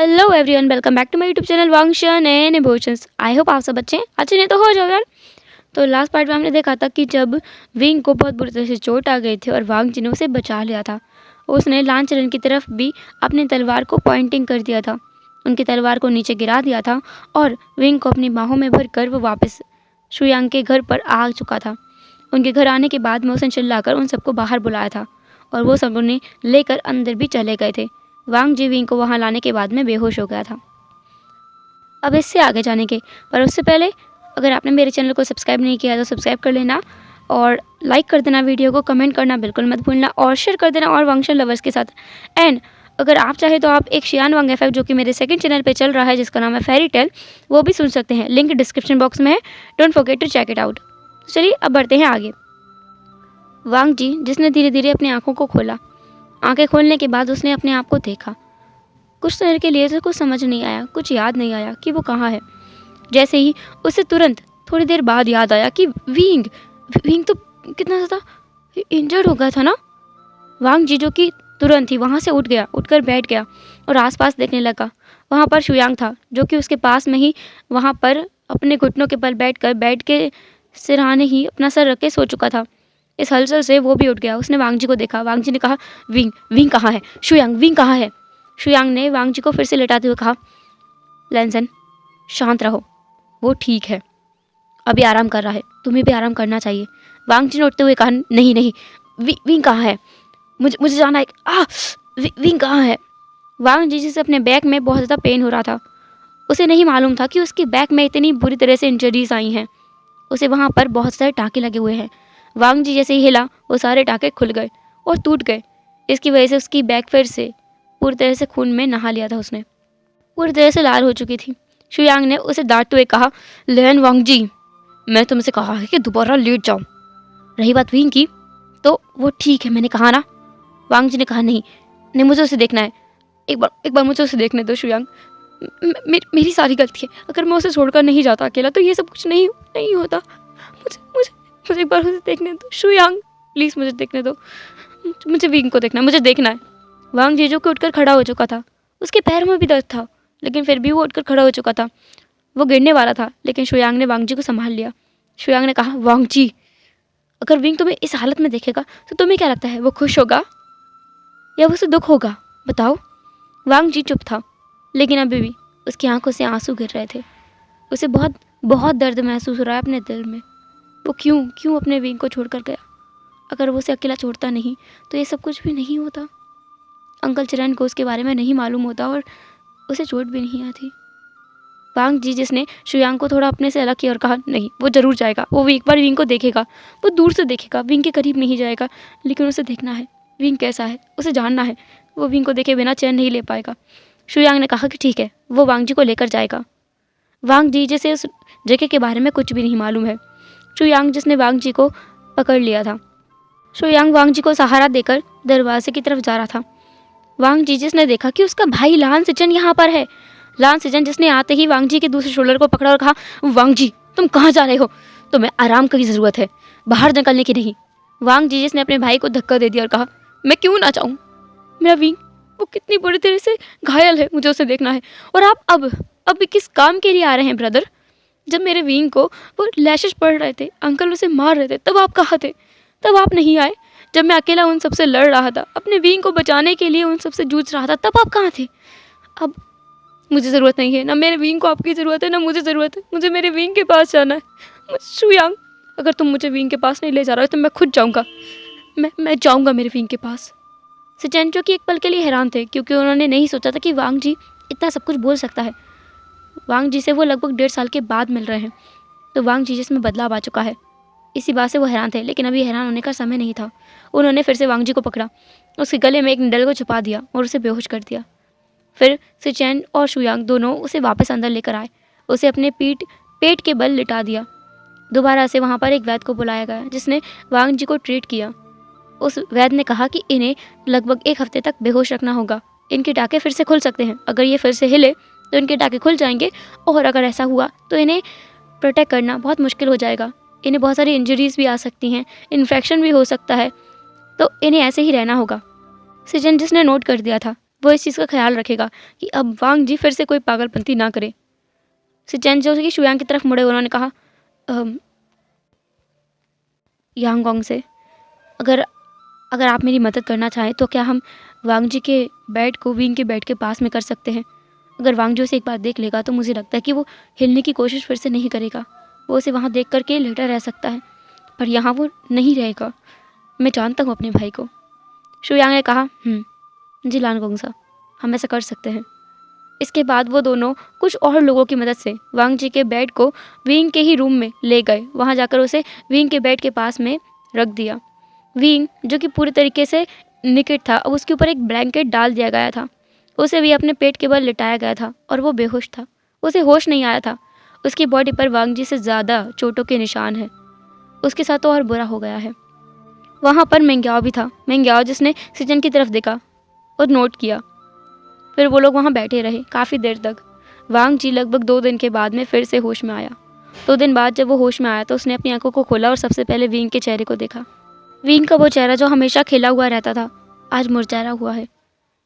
Hello everyone, welcome back to my YouTube channel वांगशन and emotions. I hope आप सब अच्छे नहीं तो हो जाओ यार। तो लास्ट पार्ट में हमने देखा था कि जब विंग को बहुत बुरी तरह से चोट आ गई थी और वांग जी ने उसे बचा लिया था। उसने लांचरन की तरफ भी अपनी तलवार को पॉइंटिंग कर दिया था, उनकी तलवार को नीचे गिरा दिया था और विंग को अपनी बाहों में भर कर वो वापस शुयांग के घर पर आ चुका था। उनके घर आने के बाद में उसने चिल्लाकर उन सबको बाहर बुलाया था और वो सब उन्हें लेकर अंदर भी चले गए थे। वांग जी विंग को वहां लाने के बाद में बेहोश हो गया था। अब इससे आगे जाने के पर उससे पहले अगर आपने मेरे चैनल को सब्सक्राइब नहीं किया तो सब्सक्राइब कर लेना और लाइक कर देना, वीडियो को कमेंट करना बिल्कुल मत भूलना और शेयर कर देना और वांगशन लवर्स के साथ। एंड अगर आप चाहे तो आप एक शियान वांग एफएफ जो कि मेरे सेकंड चैनल पे चल रहा है जिसका नाम है फेरी टेल, वो भी सुन सकते हैं। लिंक डिस्क्रिप्शन बॉक्स में है, don't forget to check it out. चलिए अब बढ़ते हैं आगे। वांग जी जिसने धीरे धीरे अपनी आंखों को खोला, आंखें खोलने के बाद उसने अपने आप को देखा। कुछ देर के लिए तो कुछ समझ नहीं आया, कुछ याद नहीं आया कि वो कहाँ है। जैसे ही उसे तुरंत थोड़ी देर बाद याद आया कि विंग विंग तो कितना ज़्यादा इंजर्ड हो गया था ना। वांग जी जो कि तुरंत ही वहाँ से उठ गया, उठकर बैठ गया और आसपास देखने लगा। वहाँ पर शुयांग था जो कि उसके पास में ही वहाँ पर अपने घुटनों के बल बैठ के सिरहाने ही अपना सर रख के सो चुका था। इस हलचल से वो भी उठ गया। उसने वांग जी को देखा। वांग जी ने कहा, विंग विंग कहाँ है? शुयांग विंग कहाँ है? शुयांग ने वांग जी को फिर से लेटाते हुए कहा, लैंसन शांत रहो, वो ठीक है, अभी आराम कर रहा है, तुम्हें भी आराम करना चाहिए। वांग जी ने उठते हुए कहा, नहीं नहीं, विंग कहाँ है? मुझे जाना है। विंग कहाँ है? वांग जी जिसे अपने बैक में बहुत ज़्यादा पेन हो रहा था, उसे नहीं मालूम था कि उसके बैक में इतनी बुरी तरह से इंजरीज आई हैं। उसे वहाँ पर बहुत सारे टाँके लगे हुए हैं। वांग जी जैसे ही हिला वो सारे टाँके खुल गए और टूट गए। इसकी वजह से उसकी बैक फिर से पूरी तरह से खून में नहा लिया था। उसने पूरी तरह से लाल हो चुकी थी। शुयांग ने उसे डांटते हुए कहा, लहन वांग जी, मैं तुमसे कहा है कि दोबारा लेट जाओ। रही बात विंग की तो वो ठीक है, मैंने कहा ना। वांग जी ने कहा, नहीं नहीं, मुझे उसे देखना है, एक बार मुझे उसे देखने दो शुयांग। मेरी सारी गलती है, अगर मैं उसे छोड़कर नहीं जाता अकेला तो ये सब कुछ नहीं होता। मुझे एक बार उसे देखने दो शुयांग, प्लीज़ मुझे देखने दो। मुझे विंग को देखना है, मुझे देखना है। वांग जी जो कि उठकर खड़ा हो चुका था, उसके पैरों में भी दर्द था लेकिन फिर भी वो उठकर खड़ा हो चुका था। वो गिरने वाला था लेकिन शुयांग ने वांग जी को संभाल लिया। शुयांग ने कहा, वांग जी, अगर विंग तुम्हें इस हालत में देखेगा तो तुम्हें क्या लगता है, वो खुश होगा या उसे दुख होगा, बताओ? वांग जी चुप था लेकिन अभी भी उसकी आंखों से आंसू गिर रहे थे। उसे बहुत बहुत दर्द महसूस हो रहा है अपने दिल में। वो क्यों अपने विंग को छोड़कर गया? अगर वो उसे अकेला छोड़ता नहीं तो ये सब कुछ भी नहीं होता। अंकल चिरन को उसके बारे में नहीं मालूम होता और उसे चोट भी नहीं आती। वांग जी जिसने शुयांग को थोड़ा अपने से अलग किया और कहा, नहीं वो जरूर जाएगा, वो एक बार विंग को देखेगा, वो दूर से देखेगा, विंग के करीब नहीं जाएगा, लेकिन उसे देखना है विंग कैसा है, उसे जानना है। वो विंग को देखे बिना चैन नहीं ले पाएगा। शुयांग ने कहा कि ठीक है, वो वांग जी को लेकर जाएगा। वांग जी जिसे उस जगह के बारे में कुछ भी नहीं मालूम है। शुयांग जिसने वांग जी को पकड़ लिया था। शुयांग वांग जी को सहारा देकर दरवाजे की तरफ जा रहा था। वांग जी जिसने देखा कि उसका भाई लान सिचन यहाँ पर है। लान सिचन जिसने आते ही वांग जी के दूसरे शोल्डर को पकड़ा और कहा, वांग जी तुम कहाँ जा रहे हो? तुम्हें आराम की ज़रूरत है, बाहर निकलने की नहीं। वांग जी जिसने अपने भाई को धक्का दे दिया और कहा, मैं क्यों ना चाहूँ, मेरा विंग वो कितनी बुरी तरह से घायल है, मुझे उसे देखना है। और आप अब किस काम के लिए आ रहे हैं ब्रदर? जब मेरे विंग को वो लैशेस पड़ रहे थे, अंकल उसे मार रहे थे, तब आप कहाँ थे? तब आप नहीं आए। जब मैं अकेला उन सबसे लड़ रहा था, अपने विंग को बचाने के लिए उन सबसे जूझ रहा था, तब आप कहाँ थे? अब मुझे ज़रूरत नहीं है, ना मेरे विंग को आपकी ज़रूरत है, ना मुझे ज़रूरत है। मुझे मेरे विंग के पास जाना है। शुयांग, अगर तुम मुझे विंग के पास नहीं ले जा रहे हो तो मैं खुद जाऊँगा। मैं जाऊँगा मेरे विंग के पास। सिचेन जो कि एक पल के लिए हैरान थे क्योंकि उन्होंने नहीं सोचा था कि वांग जी इतना सब कुछ बोल सकता है। वांग जी से वो लगभग 1.5 साल के बाद मिल रहे हैं तो वांग जी जिसमें बदलाव आ चुका है, इसी बात से वो हैरान थे। लेकिन अभी हैरान होने का समय नहीं था। उन्होंने फिर से वांग जी को पकड़ा, उसके गले में एक निडल को छुपा दिया और उसे बेहोश कर दिया। फिर सिचेन और शुयांग दोनों उसे वापस अंदर लेकर आए, उसे अपने पेट के बल लिटा दिया। दोबारा से वहाँ पर एक वैद्य को बुलाया गया जिसने वांग जी को ट्रीट किया। उस वैद्य ने कहा कि इन्हें लगभग 1 हफ्ते तक बेहोश रखना होगा। इनके टाँके फिर से खुल सकते हैं, अगर ये फिर से हिले तो इनके टाँके खुल जाएंगे और अगर ऐसा हुआ तो इन्हें प्रोटेक्ट करना बहुत मुश्किल हो जाएगा। इन्हें बहुत सारी इंजरीज भी आ सकती हैं, इन्फेक्शन भी हो सकता है, तो इन्हें ऐसे ही रहना होगा। सिजन जिसने नोट कर दिया था वो इस चीज़ का ख्याल रखेगा कि अब वांग जी फिर से कोई पागलपंती ना करे। सिचेन जो कि शुयांग की तरफ मुड़े उन्होंने कहा, "अम, यांगोंग से अगर अगर आप मेरी मदद करना चाहें तो क्या हम वांग जी के बेड को विंग के बेड के पास में कर सकते हैं। अगर वांग जी उसे एक बार देख लेगा तो मुझे लगता है कि वो हिलने की कोशिश फिर से नहीं करेगा। वो उसे वहाँ देख करके लेटा रह सकता है, पर यहाँ वो नहीं रहेगा। मैं जानता हूँ अपने भाई को।" शुयांग ने कहा, जी लानगोंग सा, हम ऐसा कर सकते हैं। इसके बाद वो दोनों कुछ और लोगों की मदद से वांग जी के बेड को विंग के ही रूम में ले गए। वहाँ जाकर उसे विंग के बेड के पास में रख दिया। विंग जो कि पूरी तरीके से निकट था, अब उसके ऊपर एक ब्लैंकेट डाल दिया गया था। उसे भी अपने पेट के बल लिटाया गया था और वो बेहोश था। उसे होश नहीं आया था। उसकी बॉडी पर वांग जी से ज़्यादा चोटों के निशान हैं। उसके साथ तो और बुरा हो गया है। वहाँ पर मेंग्याओ भी था। मेंग्याओ जिसने सिचन की तरफ देखा और नोट किया। फिर वो लोग वहाँ बैठे रहे काफ़ी देर तक। वांग जी लगभग 2 दिन के बाद में फिर से होश में आया। 2 दिन बाद जब वो होश में आया तो उसने अपनी आंखों को खोला और सबसे पहले विंग के चेहरे को देखा। विंग का वो चेहरा जो हमेशा खिला हुआ रहता था, आज मुरझाया हुआ है।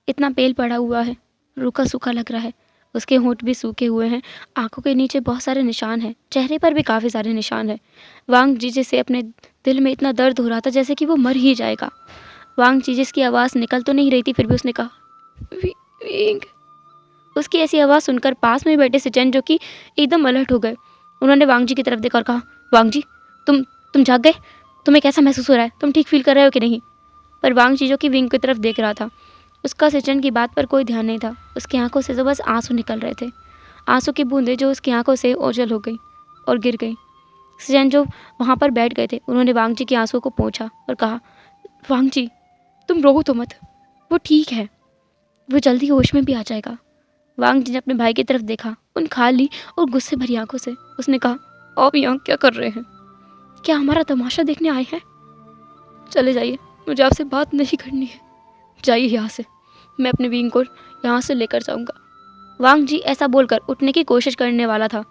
इतना पेल पड़ा हुआ है, रूखा सूखा लग रहा है। उसके होंठ भी सूखे हुए हैं। आंखों के नीचे बहुत सारे निशान हैं। चेहरे पर भी काफ़ी सारे निशान हैं। वांग जी जिसे अपने दिल में इतना दर्द हो रहा था जैसे कि वो मर ही जाएगा। वांग जी जिसकी आवाज़ निकल तो नहीं रही थी, फिर भी उसने कहा, विंग। उसकी ऐसी आवाज़ सुनकर पास में बैठे सिचन जो कि एकदम अलर्ट हो गए। उन्होंने वांग जी की तरफ देखा और कहा, वांग जी, तुम जाग गए? तुम्हें कैसा महसूस हो रहा है? तुम ठीक फील कर रहे हो कि नहीं? पर वांग जी जो कि विंग की तरफ देख रहा था, उसका सिचन की बात पर कोई ध्यान नहीं था। उसकी आंखों से तो बस आंसू निकल रहे थे। आंसू की बूंदें जो उसकी आंखों से ओझल हो गई और गिर गई। सिचन जो वहाँ पर बैठ गए थे, उन्होंने वांग जी के आंसू को पोंछा और कहा, वांग जी, तुम रो तो मत, वो ठीक है, वो जल्दी होश में भी आ जाएगा। वांग जी ने अपने भाई की तरफ देखा, उन खाली और गुस्से भरी आंखों से। उसने कहा, आप यहाँ क्या कर रहे हैं? क्या हमारा तमाशा देखने आए हैं? चले जाइए, मुझे आपसे बात नहीं करनी है। जाइए यहाँ से, मैं अपने विंग को यहाँ से लेकर जाऊँगा। वांग जी ऐसा बोलकर उठने की कोशिश करने वाला था,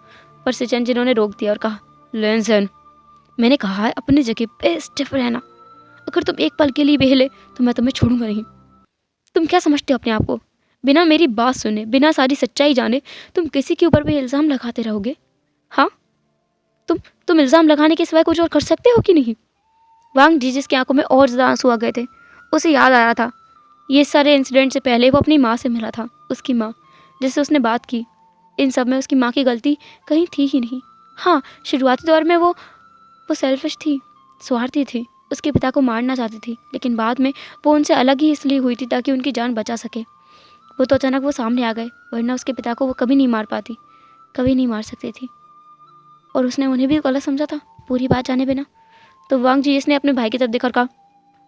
पर सिचन जिन्होंने रोक दिया और कहा, लेंसन, मैंने कहा है अपनी जगह पे स्टिफ रहना। अगर तुम एक पल के लिए भी हिले तो मैं तुम्हें छोड़ूंगा नहीं। तुम क्या समझते हो अपने आप को? बिना मेरी बात सुने, बिना सारी सच्चाई जाने तुम किसी के ऊपर भी इल्ज़ाम लगाते रहोगे? हाँ, तुम इल्ज़ाम लगाने के सिवाय कुछ और कर सकते हो कि नहीं? वांग जी जिसकी आंखों में और ज़्यादा आंसू आ गए थे, उसे याद आ रहा था ये सारे इंसिडेंट से पहले वो अपनी माँ से मिला था। उसकी माँ जिससे उसने बात की, इन सब में उसकी माँ की गलती कहीं थी ही नहीं। हाँ, शुरुआती दौर में वो सेल्फिश थी, स्वार्थी थी, उसके पिता को मारना चाहती थी, लेकिन बाद में वो उनसे अलग ही इसलिए हुई थी ताकि उनकी जान बचा सके। वो तो अचानक वो सामने आ गए, वरना उसके पिता को वो कभी नहीं मार पाती, कभी नहीं मार सकती थी। और उसने उन्हें भी गलत समझा था पूरी बात जाने बिना। तो वांग जी इसने अपने भाई की तरफ देखकर कहा,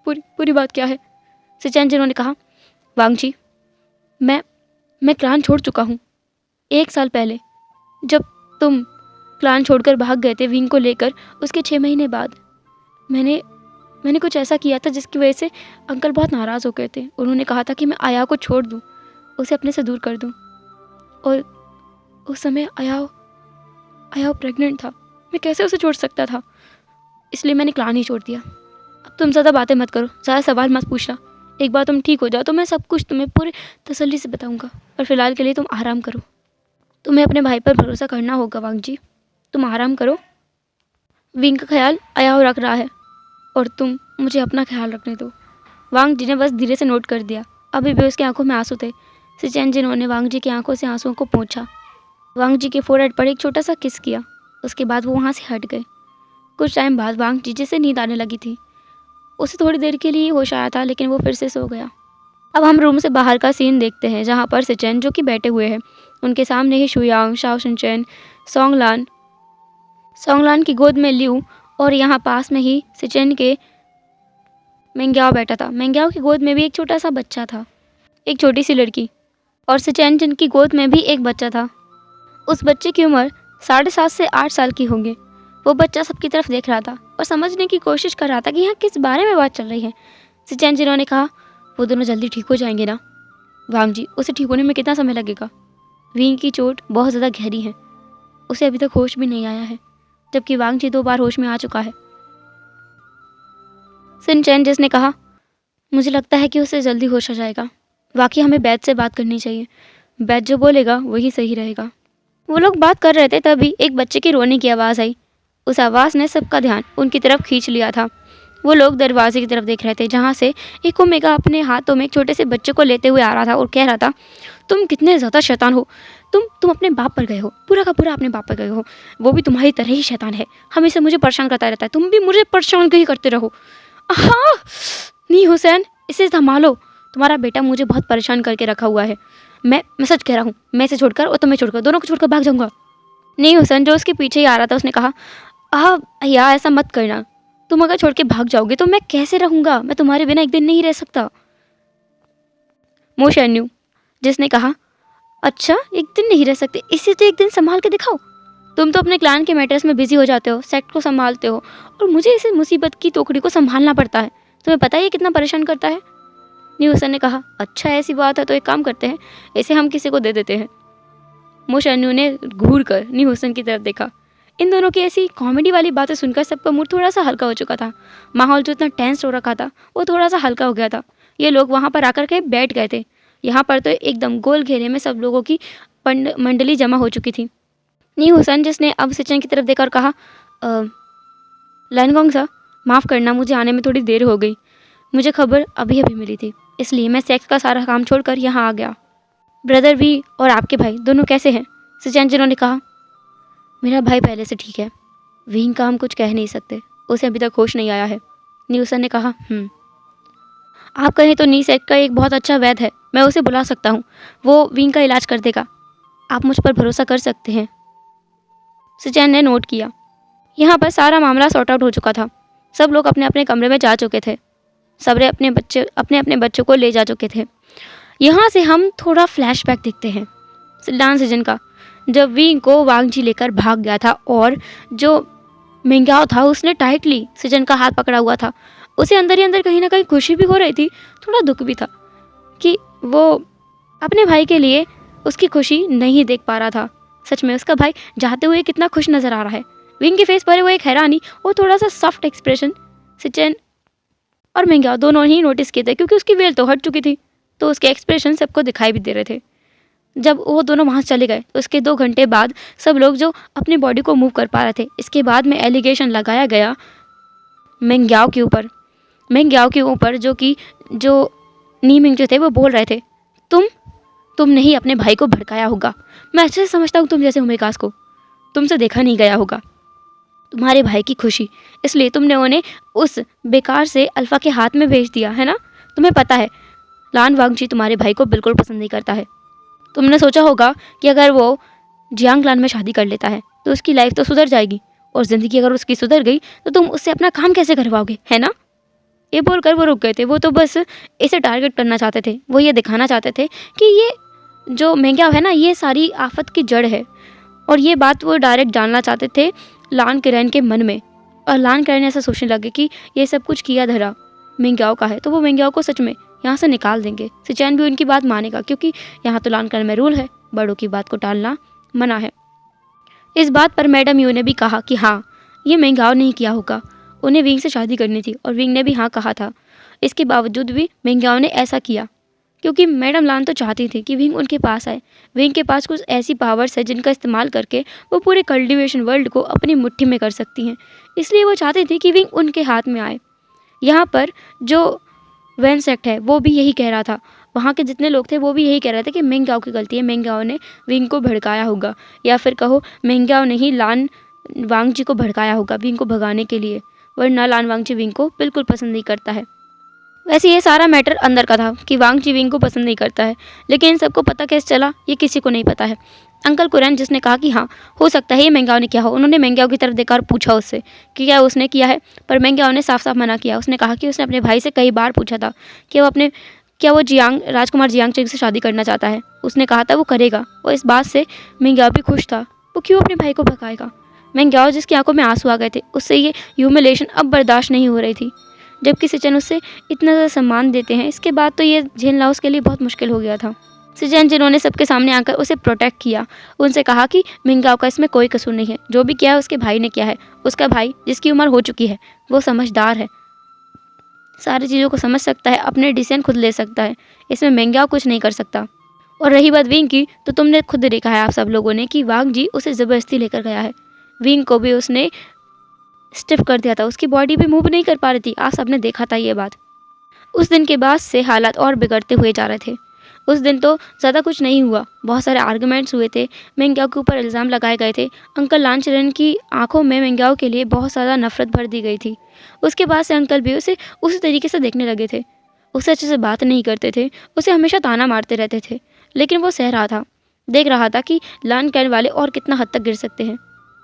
पूरी बात क्या है? सिचन जिन्होंने कहा, वांग जी, मैं क्लान छोड़ चुका हूँ। 1 साल पहले जब तुम क्लान छोड़कर भाग गए थे विंग को लेकर, उसके 6 महीने बाद मैंने कुछ ऐसा किया था जिसकी वजह से अंकल बहुत नाराज़ हो गए थे। उन्होंने कहा था कि मैं आया को छोड़ दूँ, उसे अपने से दूर कर दूँ। और उस समय आया प्रेग्नेंट था। मैं कैसे उसे छोड़ सकता था? इसलिए मैंने क्लान ही छोड़ दिया। अब तुम ज़्यादा बातें मत करो, ज़्यादा सवाल मत पूछना। एक बार तुम ठीक हो जाओ तो मैं सब कुछ तुम्हें पूरी तसल्ली से बताऊंगा, पर फिलहाल के लिए तुम आराम करो। तुम्हें अपने भाई पर भरोसा करना होगा वांग जी, तुम आराम करो। विंग का ख्याल आयाओ रख रहा है और तुम मुझे अपना ख्याल रखने दो। वांग जी ने बस धीरे से नोट कर दिया। अभी भी उसकी आंखों में आंसू थे। सिचेन जिन्होंने वांग जी की आंखों से आंसुओं को पोंछा, वांग जी के फोरहेड पर एक छोटा सा किस किया। उसके बाद वो वहाँ से हट गए। कुछ टाइम बाद वांग जी जिसे नींद आने लगी थी, उसे थोड़ी देर के लिए होश आया था, लेकिन वो फिर से सो गया। अब हम रूम से बाहर का सीन देखते हैं, जहाँ पर सिचेन जो कि बैठे हुए हैं, उनके सामने ही शुयांग, शाओ शिनचेन, सोंगलान की गोद में लिऊ, और यहाँ पास में ही सिचेन के मेंग्याओ बैठा था। मेंग्याओ की गोद में भी एक छोटा सा बच्चा था, एक छोटी सी लड़की, और सिचेन जिनकी गोद में भी एक बच्चा था। उस बच्चे की उम्र 7.5 से 8 साल की होंगे। वो बच्चा सबकी तरफ देख रहा था और समझने की कोशिश कर रहा था कि यहाँ किस बारे में बात चल रही है। सिचेन जिन्होंने कहा, वो दोनों जल्दी ठीक हो जाएंगे ना? वांग जी, उसे ठीक होने में कितना समय लगेगा? विंग की चोट बहुत ज़्यादा गहरी है, उसे अभी तक होश भी नहीं आया है, जबकि वांग जी 2 बार होश में आ चुका है। सिनचेन जिसने कहा, मुझे लगता है कि उसे जल्दी होश आ जाएगा। वाकई हमें बैद से बात करनी चाहिए, बैद जो बोलेगा वही सही रहेगा। वो लोग बात कर रहे थे तभी एक बच्चे की रोने की आवाज़ आई। उस आवाज़ ने सबका ध्यान उनकी तरफ खींच लिया था। वो लोग दरवाजे की तरफ देख रहे थे जहाँ से एक ओमेगा अपने हाथों में एक छोटे से बच्चे को लेते हुए आ रहा था और कह रहा था, तुम कितने ज़्यादा शैतान हो, तुम अपने बाप पर गए हो, पूरा का पूरा अपने बाप पर गए हो, वो भी तुम्हारी तरह ही शैतान है, हमेशा मुझे परेशान करता रहता है, तुम भी मुझे परेशान ही करते रहो। हाँ नहीं हुसैन, इसे संभालो, तुम्हारा बेटा मुझे बहुत परेशान करके रखा हुआ है। मैं सच कह रहा हूँ, मैं इसे छोड़कर और तुम्हें छोड़कर दोनों को छोड़कर भाग जाऊँगा। नहीं हुसैन, जो उसके पीछे ही आ रहा था, उसने कहा, यार ऐसा मत करना, तुम अगर छोड़ के भाग जाओगे तो मैं कैसे रहूँगा, मैं तुम्हारे बिना एक दिन नहीं रह सकता। मोशन्यू, जिसने कहा, अच्छा एक दिन नहीं रह सकते, इसे तो एक दिन संभाल के दिखाओ। तुम तो अपने क्लान के मैटर्स में बिजी हो जाते हो, सेक्ट को संभालते हो, और मुझे इसे मुसीबत की टोकरी को संभालना पड़ता है। तुम्हें पता है ये कितना परेशान करता है। न्यूसन ने कहा, अच्छा ऐसी बात है तो एक काम करते हैं, इसे हम किसी को दे देते हैं। मोशन्यू ने घूर कर न्यूसन की तरफ देखा। इन दोनों की ऐसी कॉमेडी वाली बातें सुनकर सबका मूड थोड़ा सा हल्का हो चुका था। माहौल जो इतना टेंस हो रखा था वो थोड़ा सा हल्का हो गया था। ये लोग वहाँ पर आकर के बैठ गए थे। यहाँ पर तो एकदम गोल घेरे में सब लोगों की मंडली जमा हो चुकी थी। नी हुसैन, जिसने अब सिचन की तरफ देखकर कहा, लैनगोंग सर, माफ़ करना, मुझे आने में थोड़ी देर हो गई, मुझे खबर अभी अभी मिली थी, इसलिए मैं सेक्स का सारा काम छोड़कर यहाँ आ गया। ब्रदर वी और आपके भाई दोनों कैसे हैं? सिचन जिन्होंने कहा, मेरा भाई पहले से ठीक है, विंग का हम कुछ कह नहीं सकते, उसे अभी तक होश नहीं आया है। न्यूसन ने कहा, आप कहें तो नी सेक्ट का एक बहुत अच्छा वैद्य है, मैं उसे बुला सकता हूँ, वो विंग का इलाज कर देगा, आप मुझ पर भरोसा कर सकते हैं। सिचन ने नोट किया। यहाँ पर सारा मामला सॉर्ट आउट हो चुका था। सब लोग अपने अपने कमरे में जा चुके थे। सबने अपने अपने बच्चों को ले जा चुके थे। यहाँ से हम थोड़ा फ्लैशबैक देखते हैं डांस सीजन का, जब विंग को वांग जी लेकर भाग गया था और जो मिंग्याओ था उसने टाइटली सीजन का हाथ पकड़ा हुआ था। उसे अंदर ही अंदर कहीं ना कहीं खुशी भी हो रही थी, थोड़ा दुख भी था कि वो अपने भाई के लिए उसकी खुशी नहीं देख पा रहा था। सच में उसका भाई जाते हुए कितना खुश नज़र आ रहा है। विंग के फेस पर वो एक हैरानी और थोड़ा सा सॉफ्ट एक्सप्रेशन सिचन और मिंग्याओ दोनों ही नोटिस किए थे, क्योंकि उसकी वेल तो हट चुकी थी, तो उसके एक्सप्रेशन सबको दिखाई भी दे रहे थे। जब वो दोनों वहाँ चले गए तो उसके 2 घंटे बाद सब लोग जो अपनी बॉडी को मूव कर पा रहे थे, इसके बाद में एलिगेशन लगाया गया मिंग्याओ के ऊपर, जो नीमिंग जो थे वो बोल रहे थे, तुमने ही अपने भाई को भड़काया होगा। मैं अच्छे से समझता हूँ तुम जैसे उमेगास को तुमसे देखा नहीं गया होगा, तुम्हारे भाई की खुशी, इसलिए तुमने उन्हें उस बेकार से अल्फा के हाथ में भेज दिया है ना। तुम्हें पता है लान वांग जी तुम्हारे भाई को बिल्कुल पसंद नहीं करता है। तुमने सोचा होगा कि अगर वो जियांग क्लान में शादी कर लेता है तो उसकी लाइफ तो सुधर जाएगी, और ज़िंदगी अगर उसकी सुधर गई तो तुम उससे अपना काम कैसे करवाओगे, है ना। ये बोलकर वो रुक गए थे। वो तो बस इसे टारगेट करना चाहते थे, वो ये दिखाना चाहते थे कि ये जो मिंग्याओ है ना, ये सारी आफत की जड़ है, और ये बात वो डायरेक्ट जानना चाहते थे लान किरण के मन में। और लान किरण ऐसा सोचने लगे कि ये सब कुछ किया धरा मिंग्याओ का है, तो वो मिंग्याओ को सच में यहाँ से निकाल देंगे। सिचैन भी उनकी बात मानेगा, क्योंकि यहाँ तो लान किरण में रूल है, बड़ों की बात को टालना मना है। इस बात पर मैडम यू ने भी कहा कि हाँ, ये मिंग्याओ नहीं किया होगा, उन्हें विंग से शादी करनी थी, और विंग ने भी हाँ कहा था। इसके बावजूद भी मिंग्याओ ने ऐसा किया क्योंकि मैडम लान तो चाहती थी कि विंग उनके पास आए। विंग के पास कुछ ऐसी पावर्स है जिनका इस्तेमाल करके वो पूरे कल्टिवेशन वर्ल्ड को अपनी मुट्ठी में कर सकती हैं, इसलिए वो चाहती थी कि विंग उनके हाथ में आए। यहाँ पर जो वैन सेक्ट है वो भी यही कह रहा था, वहाँ के जितने लोग थे वो भी यही कह रहे थे कि मिंग्याओ की गलती है, मिंग्याओ ने विंग को भड़काया होगा, या फिर कहो मिंग्याओ ने ही लान वांग जी को भड़काया होगा विंग को भगाने के लिए, वरना लान वांग जी विंग को बिल्कुल पसंद नहीं करता है। वैसे ये सारा मैटर अंदर का था कि वांग जी विंग को पसंद नहीं करता है, लेकिन इन सबको पता कैसे चला ये किसी को नहीं पता है। अंकल कुरैन, जिसने कहा कि हाँ हो सकता है ये मिंग्याओ ने किया हो, उन्होंने मिंग्याओ की तरफ देखकर पूछा उससे कि क्या उसने किया है, पर मिंग्याओ ने साफ साफ मना किया। उसने कहा कि उसने अपने भाई से कई बार पूछा था कि वो राजकुमार जियांग चेंग से शादी करना चाहता है। उसने कहा था वो करेगा, और इस बात से मिंग्याओ भी खुश था। वो क्यों अपने भाई को भगाएगा। मिंग्याओ, जिसकी आंखों में आंसू आ गए थे, उससे ये ह्यूमिलेशन अब बर्दाश्त नहीं हो रही थी। जबकि सिचन उससे इतना ज़्यादा सम्मान देते हैं, इसके बाद तो ये झेलना उसके लिए बहुत मुश्किल हो गया था। सिचन, जिन्होंने सबके सामने आकर उसे प्रोटेक्ट किया, उनसे कहा कि मिंग्याओ का इसमें कोई कसूर नहीं है, जो भी किया है उसके भाई ने किया है। उसका भाई, जिसकी उम्र हो चुकी है, वो समझदार है। सारी चीज़ों को समझ सकता है, अपने डिसीजन खुद ले सकता है। इसमें मेंग्याओ कुछ नहीं कर सकता। और रही बात विंग की, तो तुमने खुद देखा है आप सब लोगों ने कि वांग जी उसे ज़बरदस्ती लेकर गया है। विंग को भी उसने स्टिफ कर दिया था, उसकी बॉडी भी मूव नहीं कर पा रही थी। आप सबने देखा था ये बात। उस दिन के बाद से हालात और बिगड़ते हुए जा रहे थे। उस दिन तो ज़्यादा कुछ नहीं हुआ, बहुत सारे आर्गुमेंट्स हुए थे, मेंग्याओ के ऊपर इल्ज़ाम लगाए गए थे। अंकल लांचरन की आंखों में मेंग्याओ के लिए बहुत ज़्यादा नफरत भर दी गई थी। उसके बाद से अंकल भी उसे उसी तरीके से देखने लगे थे। उससे अच्छे से बात नहीं करते थे, उसे हमेशा ताना मारते रहते थे। लेकिन वो सह रहा था, देख रहा था कि लान करने वाले और कितना हद तक गिर सकते हैं।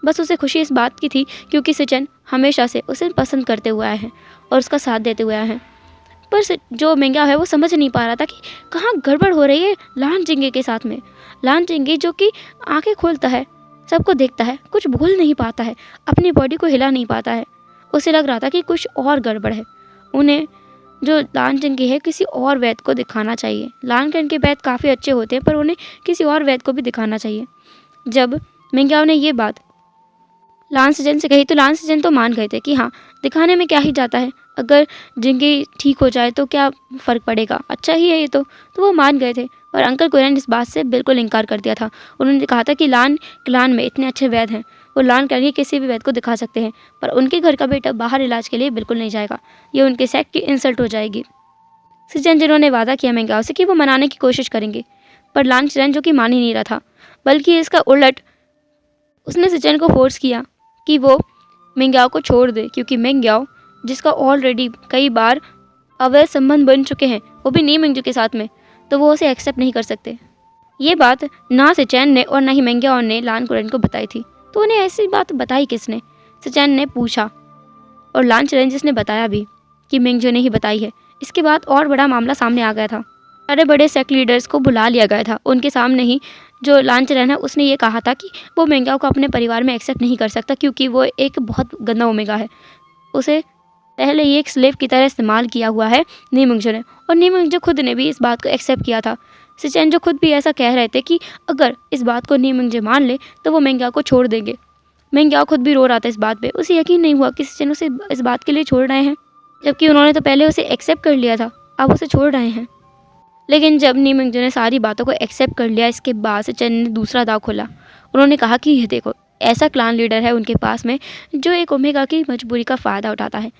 बस उसे खुशी इस बात की थी क्योंकि सिचन हमेशा से उसे पसंद करते हुए आए हैं और उसका साथ देते हुए आए हैं। पर जो मेंग्याओ है वो समझ नहीं पा रहा था कि कहाँ गड़बड़ हो रही है लान चिंगे के साथ में। लान चिंगे जो कि आंखें खोलता है, सबको देखता है, कुछ बोल नहीं पाता है, अपनी बॉडी को हिला नहीं पाता है। उसे लग रहा था कि कुछ और गड़बड़ है। उन्हें जो लान चिंगे है किसी और वैद्य को दिखाना चाहिए। लान करण के वैद्य काफ़ी अच्छे होते हैं पर उन्हें किसी और वैद्य को भी दिखाना चाहिए। जब मेंग्याओ ने ये बात लांसजन से कही तो लांसजन तो मान गए थे कि हाँ, दिखाने में क्या ही जाता है, अगर जिंगी ठीक हो जाए तो क्या फ़र्क पड़ेगा, अच्छा ही है ये तो वो मान गए थे। पर अंकल कुरैन ने इस बात से बिल्कुल इनकार कर दिया था। उन्होंने कहा था कि लान क्लान में इतने अच्छे वैद्य हैं, वो लान करके किसी भी वैद्य को दिखा सकते हैं, पर उनके घर का बेटा बाहर इलाज के लिए बिल्कुल नहीं जाएगा, ये उनके सेक्ट की इंसल्ट हो जाएगी। सिचन जिन्होंने वादा किया मेंग्याओ से कि वो मनाने की कोशिश करेंगे, पर लांचरन जो कि मान ही नहीं रहा था, बल्कि इसका उलट उसने सिचन को फोर्स किया कि वो मेंग्याओ को छोड़ दे, क्योंकि मेंग्याओ जिसका ऑलरेडी कई बार अवैध संबंध बन चुके हैं, वो भी नी मिंगजू के साथ में, तो वो उसे एक्सेप्ट नहीं कर सकते। ये बात ना सिचन ने और ना ही मेंग्याओ ने लान कुरैन को बताई थी। तो उन्हें ऐसी बात बताई किसने? सिचन ने पूछा और लांचरन जिसने बताया भी कि मिंगजू ने ही बताई है। इसके बाद और बड़ा मामला सामने आ गया था। सारे बड़े सेक्ट लीडर्स को बुला लिया गया था। उनके सामने ही जो लांचरन है उसने ये कहा था कि वो मेंग्याओ को अपने परिवार में एक्सेप्ट नहीं कर सकता, क्योंकि वो एक बहुत गंदा ओमेगा है। उसे पहले ही एक स्लेव की तरह इस्तेमाल किया हुआ है नी मिंगजू ने, और नी मिंगजू खुद ने भी इस बात को एक्सेप्ट किया था। सिचन जो खुद भी ऐसा कह रहे थे कि अगर इस बात को नी मिंगजू मान ले तो वो मेंग्याओ को छोड़ देंगे। मेंग्याओ खुद भी रो रहा था इस बात पे। उसे यकीन नहीं हुआ कि सिचन उसे इस बात के लिए छोड़ रहे हैं, जबकि उन्होंने तो पहले उसे एक्सेप्ट कर लिया था, अब उसे छोड़ रहे हैं। लेकिन जब नी मिंगजू ने सारी बातों को एक्सेप्ट कर लिया, इसके बाद सिचन ने दूसरा दाव खोला। उन्होंने कहा कि ये देखो, ऐसा क्लान लीडर है उनके पास में जो एक ओमेगा की मजबूरी का फ़ायदा उठाता है।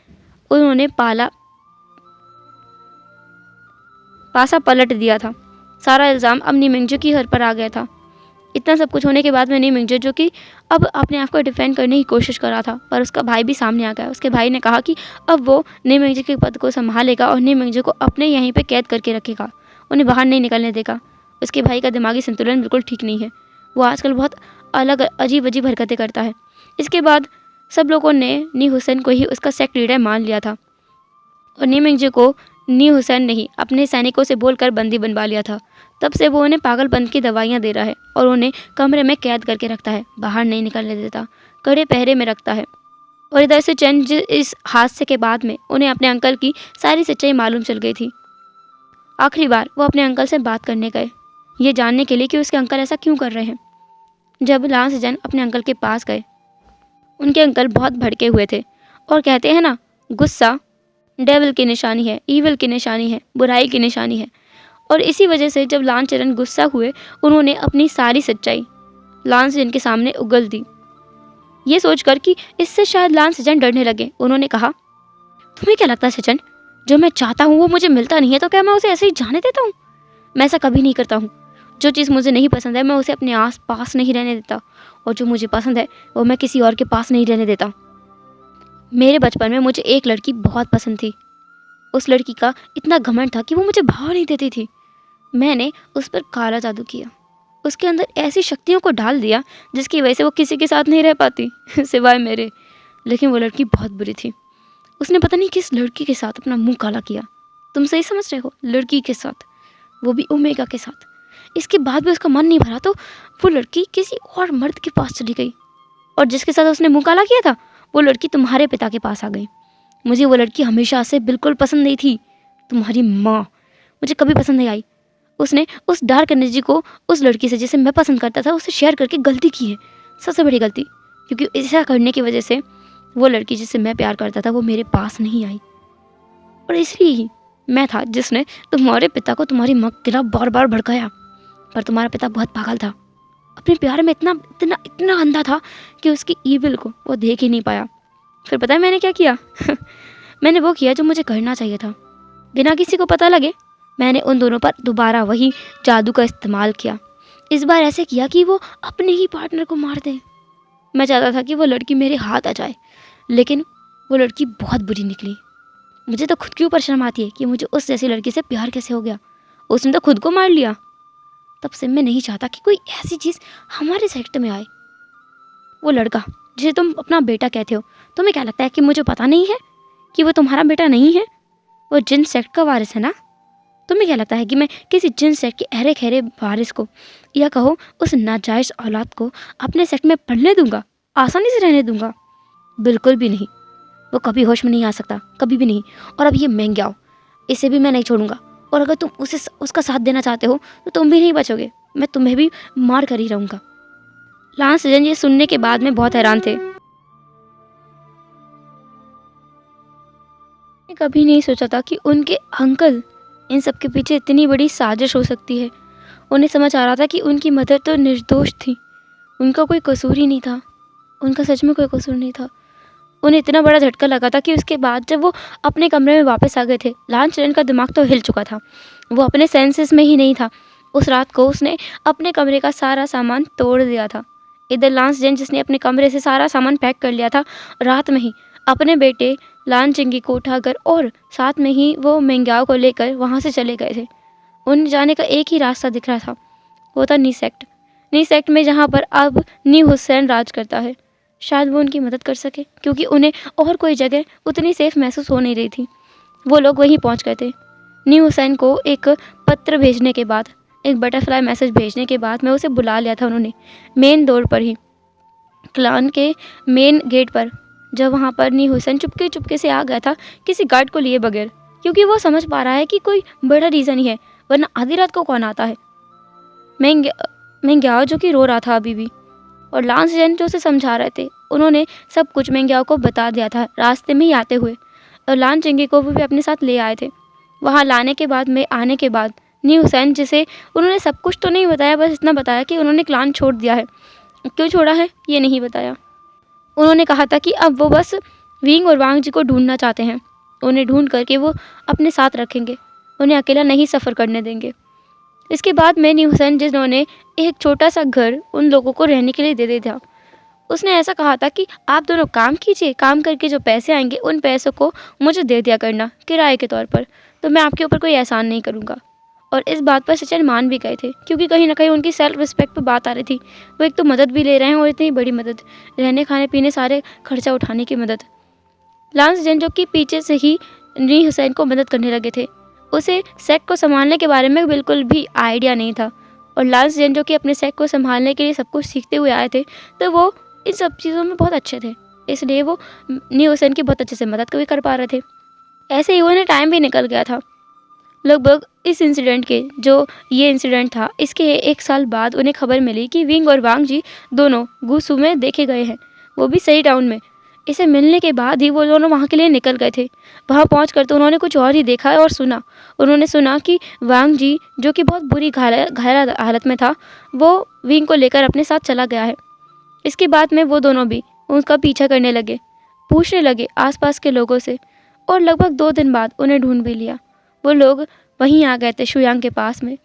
उन्होंने पासा पलट दिया था। सारा इल्ज़ाम अब नी मिंगजू की सर पर आ गया था। इतना सब कुछ होने के बाद में नी मिंगजू जो कि अब अपने आप को डिफेंड करने की कोशिश कर रहा था, पर उसका भाई भी सामने आ गया। उसके भाई ने कहा कि अब वो नी मिंगजू के पद को संभालेगा और नी मिंगजू को अपने यहीं पे कैद करके रखेगा, उन्हें बाहर नहीं निकलने देगा। उसके भाई का दिमागी संतुलन बिल्कुल ठीक नहीं है, वो आजकल बहुत अलग अजीब अजीब हरकतें करता है। इसके बाद सब लोगों ने नी हुसैन को ही उसका सेक्ट लीडर मान लिया था और नी मिंगजू को नी हुसैन ने ही अपने सैनिकों से बोलकर बंदी बनवा लिया था। तब से वो उन्हें पागलपन की दवाइयाँ दे रहा है और उन्हें कमरे में कैद करके रखता है, बाहर नहीं निकलने देता, कड़े पहरे में रखता है। और इधर से चंद इस हादसे के बाद में उन्हें अपने अंकल की सारी सच्चाई मालूम चल गई थी। आखिरी बार वो अपने अंकल से बात करने गए, ये जानने के लिए कि उसके अंकल ऐसा क्यों कर रहे हैं। जब लांसजन अपने अंकल के पास गए, उनके अंकल बहुत भड़के हुए थे और कहते हैं ना, गुस्सा डेविल की निशानी है, ईविल की निशानी है, बुराई की निशानी है। और इसी वजह से जब लांचरन गुस्सा हुए, उन्होंने अपनी सारी सच्चाई लांसजन के सामने उगल दी, ये सोचकर कि इससे शायद लांसजन डरने लगे। उन्होंने कहा, तुम्हें क्या लगता है सचिन, जो मैं चाहता हूँ वो मुझे मिलता नहीं है तो क्या मैं उसे ऐसे ही जाने देता हूँ? मैं ऐसा कभी नहीं करता हूँ। जो चीज़ मुझे नहीं पसंद है मैं उसे अपने आस पास नहीं रहने देता, और जो मुझे पसंद है वो मैं किसी और के पास नहीं रहने देता। मेरे बचपन में मुझे एक लड़की बहुत पसंद थी। उस लड़की का इतना घमंड था कि वो मुझे भाव नहीं देती थी। मैंने उस पर काला जादू किया, उसके अंदर ऐसी शक्तियों को डाल दिया जिसकी वजह से वो किसी के साथ नहीं रह पाती सिवाय मेरे। लेकिन वो लड़की बहुत बुरी थी। उसने पता नहीं किस लड़की के साथ अपना मुंह काला किया। तुम सही समझ रहे हो, लड़की के साथ, वो भी ओमेगा के साथ। इसके बाद भी उसका मन नहीं भरा तो वो लड़की किसी और मर्द के पास चली गई, और जिसके साथ उसने मुंह काला किया था वो लड़की तुम्हारे पिता के पास आ गई। मुझे वो लड़की हमेशा से बिल्कुल पसंद नहीं थी। तुम्हारी माँ मुझे कभी पसंद नहीं आई। उसने उस डार्क एनर्जी को उस लड़की से जिसे मैं पसंद करता था उससे शेयर करके गलती की है, सबसे बड़ी गलती। क्योंकि ऐसा करने की वजह से वो लड़की जिससे मैं प्यार करता था वो मेरे पास नहीं आई। और इसलिए ही मैं था जिसने तुम्हारे पिता को तुम्हारी माँ के खिलाफ बार बार भड़काया। पर तुम्हारा पिता बहुत पागल था, अपने प्यार में इतना इतना इतना अंधा था कि उसकी ईविल को वो देख ही नहीं पाया। फिर पता है मैंने क्या किया? मैंने वो किया जो मुझे करना चाहिए था। बिना किसी को पता लगे मैंने उन दोनों पर दोबारा वही जादू का इस्तेमाल किया। इस बार ऐसे किया कि वो अपने ही पार्टनर को मार दे। मैं चाहता था कि वो लड़की मेरे हाथ आ जाए, लेकिन वो लड़की बहुत बुरी निकली। मुझे तो खुद के ऊपर शर्म आती है कि मुझे उस जैसी लड़की से प्यार कैसे हो गया। उसने तो खुद को मार लिया। तब से मैं नहीं चाहता कि कोई ऐसी चीज़ हमारे सेक्टर में आए। वो लड़का जिसे तुम अपना बेटा कहते हो, तुम्हें क्या लगता है कि मुझे पता नहीं है कि वो तुम्हारा बेटा नहीं है? वो जिन सेक्ट का वारिस है ना। तुम्हें क्या लगता है कि मैं किसी जिन सेक्ट के अहरे खहरे वारिस को, या कहो उस नाजायज़ औलाद को, अपने सेक्ट में पढ़ने दूंगा, आसानी से रहने दूंगा? बिल्कुल भी नहीं। वो कभी होश में नहीं आ सकता, कभी भी नहीं। और अब ये मेंग्याओ, इसे भी मैं नहीं छोड़ूंगा। और अगर तुम उसका साथ देना चाहते हो तो तुम भी नहीं बचोगे। मैं तुम्हें भी मार कर ही रहूँगा। लांस सेजन ये सुनने के बाद में बहुत हैरान थे। मैंने कभी नहीं सोचा था कि उनके अंकल इन सब के पीछे इतनी बड़ी साजिश हो सकती है। उन्हें समझ आ रहा था कि उनकी मदर तो निर्दोष थी, उनका कोई कसूर ही नहीं था। उनका सच में कोई कसूर नहीं था। उन्हें इतना बड़ा झटका लगा था कि उसके बाद जब वो अपने कमरे में वापस आ गए थे, लांस सेजन का दिमाग तो हिल चुका था। वो अपने सेंसेस में ही नहीं था। उस रात को उसने अपने कमरे का सारा सामान तोड़ दिया था। इधर लांस सेजन जिसने अपने कमरे से सारा सामान पैक कर लिया था, रात में ही अपने बेटे लान चिंगी को उठाकर और साथ में ही वो मेंग्याओ को लेकर वहाँ से चले गए थे। उन्हें जाने का एक ही रास्ता दिख रहा था, वो था नी सेक्ट में, जहाँ पर अब नी हुसैन राज करता है। शायद वो उनकी मदद कर सके, क्योंकि उन्हें और कोई जगह उतनी सेफ महसूस हो नहीं रही थी। वो लोग वहीं पहुँच गए थे। नी हुसैन को एक पत्र भेजने के बाद, एक बटरफ्लाई मैसेज भेजने के बाद मैं उसे बुला लिया था उन्होंने, मेन डोर पर ही, क्लान के मेन गेट पर। जब वहाँ पर नी हुसैन चुपके से आ गया था, किसी गार्ड को लिए बगैर, क्योंकि वो समझ पा रहा है कि कोई बड़ा रीज़न ही है, वरना आधी रात को कौन आता है। मेंग्याओ जो कि रो रहा था अभी भी, और लांस सेजन जो उसे समझा रहे थे, उन्होंने सब कुछ मेंग्याओ को बता दिया था रास्ते में ही आते हुए। और लान चिंगी को भी अपने साथ ले आए थे। वहाँ लाने के बाद में आने के बाद नी हुसैन, जिसे उन्होंने सब कुछ तो नहीं बताया, बस इतना बताया कि उन्होंने क्लान छोड़ दिया है। क्यों छोड़ा है ये नहीं बताया। उन्होंने कहा था कि अब वो बस विंग और वांग जी को ढूंढना चाहते हैं। उन्हें ढूंढ करके वो अपने साथ रखेंगे, उन्हें अकेला नहीं सफ़र करने देंगे। इसके बाद में नी हुसैन, जिन्होंने एक छोटा सा घर उन लोगों को रहने के लिए दे दिया था, उसने ऐसा कहा था कि आप दोनों काम कीजिए, काम करके जो पैसे आएंगे उन पैसों को मुझे दे दिया करना किराए के तौर पर, तो मैं आपके ऊपर कोई एहसान नहीं करूँगा। और इस बात पर सचिन मान भी गए थे, क्योंकि कहीं ना कहीं उनकी सेल्फ रिस्पेक्ट पर बात आ रही थी। वो एक तो मदद भी ले रहे हैं, और इतनी बड़ी मदद, रहने खाने पीने सारे खर्चा उठाने की मदद। लांस सेजन जो कि पीछे से ही नी हुसैन को मदद करने लगे थे, उसे सेक्ट को संभालने के बारे में बिल्कुल भी आइडिया नहीं था। और लांस सेजन जो कि अपने सेक्ट को संभालने के लिए सब कुछ सीखते हुए आए थे, तो वो इन सब चीज़ों में बहुत अच्छे थे, इसलिए वो नी हुसैन की बहुत अच्छे से मदद भी कर पा रहे थे। ऐसे ही उन्हें टाइम भी निकल गया था। लगभग इस इंसिडेंट के, जो ये इंसिडेंट था, इसके 1 साल बाद उन्हें खबर मिली कि विंग और वांग जी दोनों गुसू में देखे गए हैं, वो भी सही टाउन में। इसे मिलने के बाद ही वो दोनों वहाँ के लिए निकल गए थे। वहाँ पहुँच कर तो उन्होंने कुछ और ही देखा और सुना। उन्होंने सुना कि वांग जी, जो कि बहुत बुरी घायल हालत में था, वो विंग को लेकर अपने साथ चला गया है। इसके बाद में वो दोनों भी उसका पीछा करने लगे, पूछने लगे आसपास के लोगों से, और लगभग 2 दिन बाद उन्हें ढूंढ भी लिया। वो लोग वहीं आ गए थे शुयांग के पास में,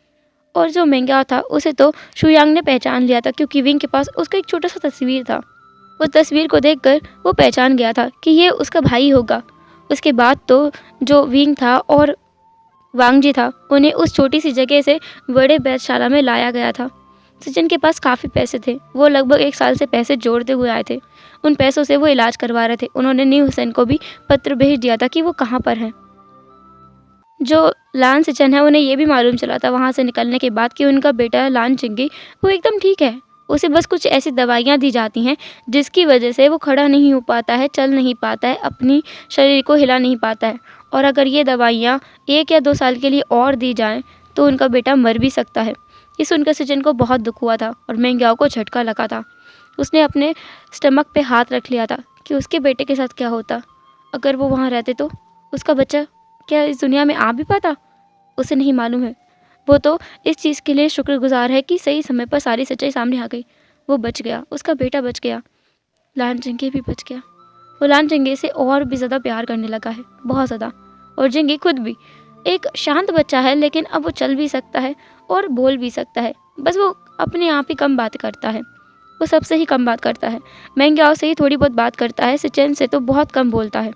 और जो मेंग्याओ था उसे तो शुयांग ने पहचान लिया था, क्योंकि विंग के पास उसका एक छोटा सा तस्वीर था। वो तस्वीर को देखकर वो पहचान गया था कि ये उसका भाई होगा। उसके बाद तो जो विंग था और वांग जी था, उन्हें उस छोटी सी जगह से बड़े वैधशाला में लाया गया था। सचिन के पास काफ़ी पैसे थे, वो लगभग 1 साल से पैसे जोड़ते हुए आए थे। उन पैसों से वो इलाज करवा रहे थे। उन्होंने नी हुसैन को भी पत्र भेज दिया था कि वो कहाँ पर हैं। जो लान सेजन है, उन्हें ये भी मालूम चला था वहाँ से निकलने के बाद कि उनका बेटा लान चिंगी वो एकदम ठीक है। उसे बस कुछ ऐसी दवाइयाँ दी जाती हैं जिसकी वजह से वो खड़ा नहीं हो पाता है, चल नहीं पाता है, अपनी शरीर को हिला नहीं पाता है। और अगर ये दवाइयाँ 1 या 2 साल के लिए और दी जाएँ तो उनका बेटा मर भी सकता है। ये सुनकर सचिन को बहुत दुख हुआ था और मेंग्याओ को झटका लगा था। उसने अपने स्टमक पे हाथ रख लिया था कि उसके बेटे के साथ क्या होता अगर वो वहाँ रहते, तो उसका बच्चा क्या इस दुनिया में आ भी पाता? उसे नहीं मालूम है। वो तो इस चीज़ के लिए शुक्रगुजार है कि सही समय पर सारी सच्चाई सामने आ गई। वो बच गया, उसका बेटा बच गया, लालचंगे भी बच गया। वो लालचंगे से और भी ज़्यादा प्यार करने लगा है, बहुत ज़्यादा। और जंगी खुद भी एक शांत बच्चा है, लेकिन अब वो चल भी सकता है और बोल भी सकता है। बस वो अपने आप ही कम बात करता है। वो सबसे ही कम बात करता है। मेंग्याओ से ही थोड़ी बहुत बात करता है, सिचेन से तो बहुत कम बोलता है।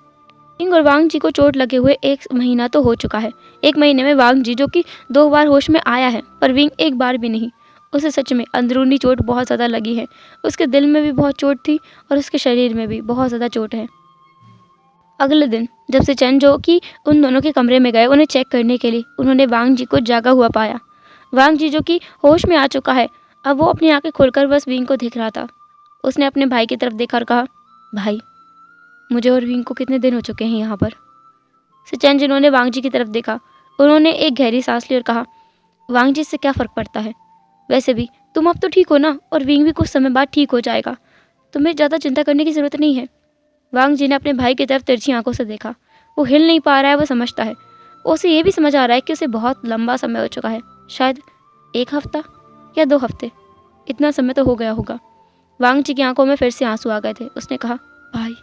विंग और वांग जी को चोट लगे हुए 1 महीना तो हो चुका है। 1 महीने में वांग जी, जो कि 2 बार होश में आया है, पर विंग 1 बार भी नहीं। उसे सच में अंदरूनी चोट बहुत ज़्यादा लगी है। उसके दिल में भी बहुत चोट थी और उसके शरीर में भी बहुत ज़्यादा चोट है। अगले दिन जब सिचेन जो कि उन दोनों के कमरे में गए उन्हें चेक करने के लिए, उन्होंने वांग जी को जागा हुआ पाया। वांग जी, जो कि होश में आ चुका है, अब वो अपनी आंखें खोलकर बस विंग को देख रहा था। उसने अपने भाई की तरफ देखा और कहा, भाई, मुझे और विंग को कितने दिन हो चुके हैं यहाँ पर। सिचेन, जिन्होंने वांग जी की तरफ देखा, उन्होंने एक गहरी सांस ली और कहा, वांग जी से क्या फ़र्क पड़ता है? वैसे भी तुम अब तो ठीक हो ना, और विंग भी कुछ समय बाद ठीक हो जाएगा। तुम्हें ज़्यादा चिंता करने की ज़रूरत नहीं है। वांग जी ने अपने भाई की तरफ तिरछी आंखों से देखा। वो हिल नहीं पा रहा है, वो समझता है। उसे ये भी समझ आ रहा है कि उसे बहुत लंबा समय हो चुका है, शायद 1 हफ्ता या 2 हफ्ते, इतना समय तो हो गया होगा। वांग जी की आंखों में फिर से आंसू आ गए थे। उसने कहा, भाई,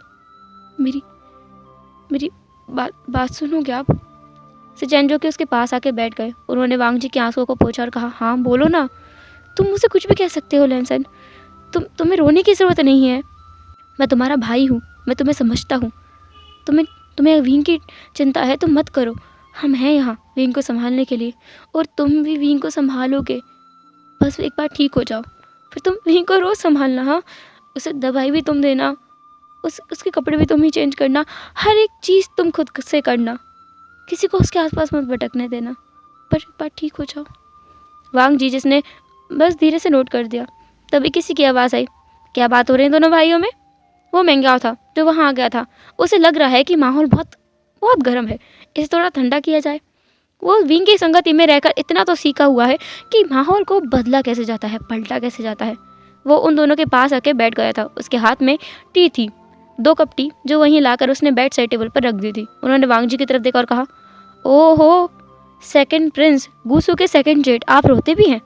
मेरी बात सुनोगे आप? सिचेन, जो कि उसके पास आके बैठ गए, उन्होंने वांग जी के आंसुओं को पोंछा और कहा, हाँ बोलो ना, तुम मुझसे कुछ भी कह सकते हो लैनसन। तुम्हें रोने की ज़रूरत नहीं है। मैं तुम्हारा भाई हूँ, मैं तुम्हें समझता हूँ। तुम्हें विंग की चिंता है तो मत करो, हम हैं यहाँ विंग को संभालने के लिए, और तुम भी विंग को संभालोगे। बस एक बार ठीक हो जाओ, फिर तुम विंग को रोज़ संभालना। हाँ, उसे दवाई भी तुम देना, उसके कपड़े भी तुम ही चेंज करना, हर एक चीज़ तुम खुद से करना, किसी को उसके आसपास मत भटकने देना, पर एक बार ठीक हो जाओ। वांग जी, जिसने बस धीरे से नोट कर दिया, तभी किसी की आवाज़ आई। क्या बात हो रही है दोनों भाइयों में? वो मेंग्याओ था जो वहाँ आ गया था। उसे लग रहा है कि माहौल बहुत बहुत गर्म है, इसे थोड़ा ठंडा किया जाए। वो विंग की संगति में रहकर इतना तो सीखा हुआ है कि माहौल को बदला कैसे जाता है, पलटा कैसे जाता है। वो उन दोनों के पास आके बैठ गया था। उसके हाथ में टी थी, 2 कप टी, जो वहीं लाकर उसने बेड साइड टेबल पर रख दी थी। उन्होंने वांग जी की तरफ देखा और कहा, ओहो, सेकंड प्रिंस, गूसू के सेकंड जेट, आप रोते भी हैं?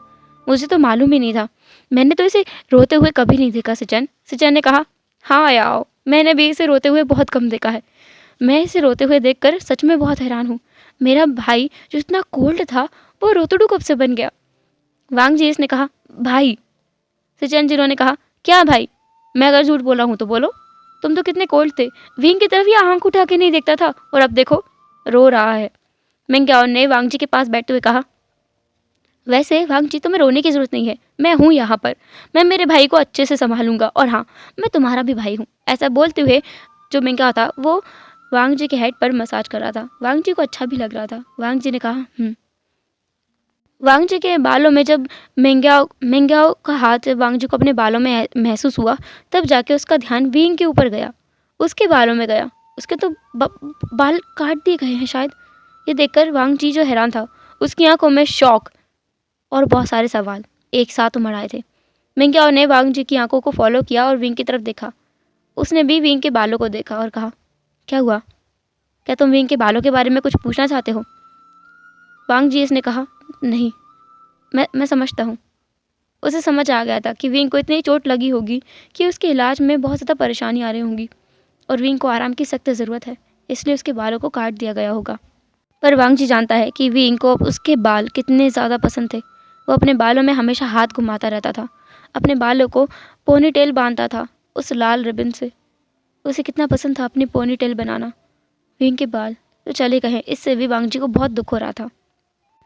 मुझे तो मालूम ही नहीं था, मैंने तो इसे रोते हुए कभी नहीं देखा। सिचेन ने कहा, हाँ याओ, मैंने भी इसे रोते हुए बहुत कम देखा है। मैं इसे रोते हुए देखकर सच में बहुत हैरान हूँ। मेरा भाई जो इतना कोल्ड था, वो रोतड़ू कब से बन गया? वांग जी ने कहा, भाई। सिचेन, जिन्होंने कहा, क्या भाई? मैं अगर झूठ बोला हूँ तो बोलो, तुम तो कितने कोल्ड थे, विंग की तरफ या आंख उठा के नहीं देखता था, और अब देखो रो रहा है। मेंग्याओ ने वांग जी के पास बैठते हुए कहा, वैसे वांग जी, तुम्हें रोने की ज़रूरत नहीं है, मैं हूँ यहाँ पर, मैं मेरे भाई को अच्छे से संभालूंगा, और हाँ, मैं तुम्हारा भी भाई हूँ। ऐसा बोलते हुए जो मेंग्याओ था वो वांग जी के हेड पर मसाज कर रहा था। वांग जी को अच्छा भी लग रहा था। वांग जी ने कहा, वांग जी के बालों में जब मेंग्याओ का हाथ वांग जी को अपने बालों में महसूस हुआ, तब जाके उसका ध्यान विंग के ऊपर गया, उसके बालों में गया। उसके तो बाल काट दिए गए हैं शायद। ये देखकर वांग जी जो हैरान था, उसकी आंखों में शौक और बहुत सारे सवाल एक साथ उमड़ आए थे। मेंग्याओ ने वांग जी की आंखों को फॉलो किया और विंग की तरफ देखा। उसने भी विंग के बालों को देखा और कहा, क्या हुआ? क्या तुम विंग के बालों के बारे में कुछ पूछना चाहते हो? वांग जी ने कहा, नहीं, मैं समझता हूँ। उसे समझ आ गया था कि विंग को इतनी चोट लगी होगी कि उसके इलाज में बहुत ज़्यादा परेशानी आ रही होंगी, और विंग को आराम की सख्त ज़रूरत है, इसलिए उसके बालों को काट दिया गया होगा। पर वांग जी जानता है कि विंग को उसके बाल कितने ज़्यादा पसंद थे। वो अपने बालों में हमेशा हाथ घुमाता रहता था, अपने बालों को पोनीटेल बांधता था उस लाल रिबन से। उसे कितना पसंद था अपनी पोनीटेल बनाना। विंग के बाल तो चले गए, इससे भी वांग जी को बहुत दुख हो रहा था।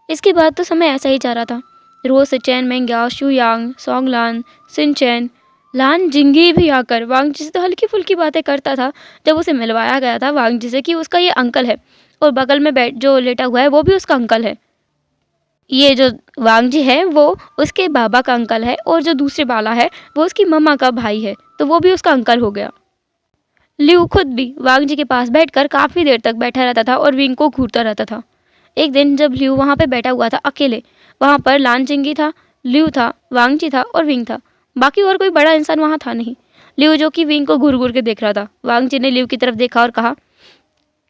इसके बाद तो समय ऐसा ही जा रहा था। रोज सिचेन, मेंग्याओ, शुयांग, सोंगलान, सिनचेन, लान जिंगी भी आकर वांग जी से तो हल्की फुल्की बातें करता था। जब उसे मिलवाया गया था वांग जी से कि उसका ये अंकल है, और बगल में बैठ जो लेटा हुआ है वो भी उसका अंकल है। ये जो वांग जी है वो उसके बाबा का अंकल है, और जो दूसरे वाला है वो उसकी मम्मा का भाई है, तो वो भी उसका अंकल हो गया। लिऊ खुद भी वांग जी के पास बैठकर काफ़ी देर तक बैठा रहता था और विंग को घूरता रहता था। एक दिन जब लिऊ वहाँ पे बैठा हुआ था अकेले, वहाँ पर लान चिंगी था, लिऊ था, वांग जी था और विंग था। बाकी और कोई बड़ा इंसान वहाँ था नहीं। लिऊ जो कि विंग को घूर घूर के देख रहा था। वांग जी ने लिऊ की तरफ देखा और कहा,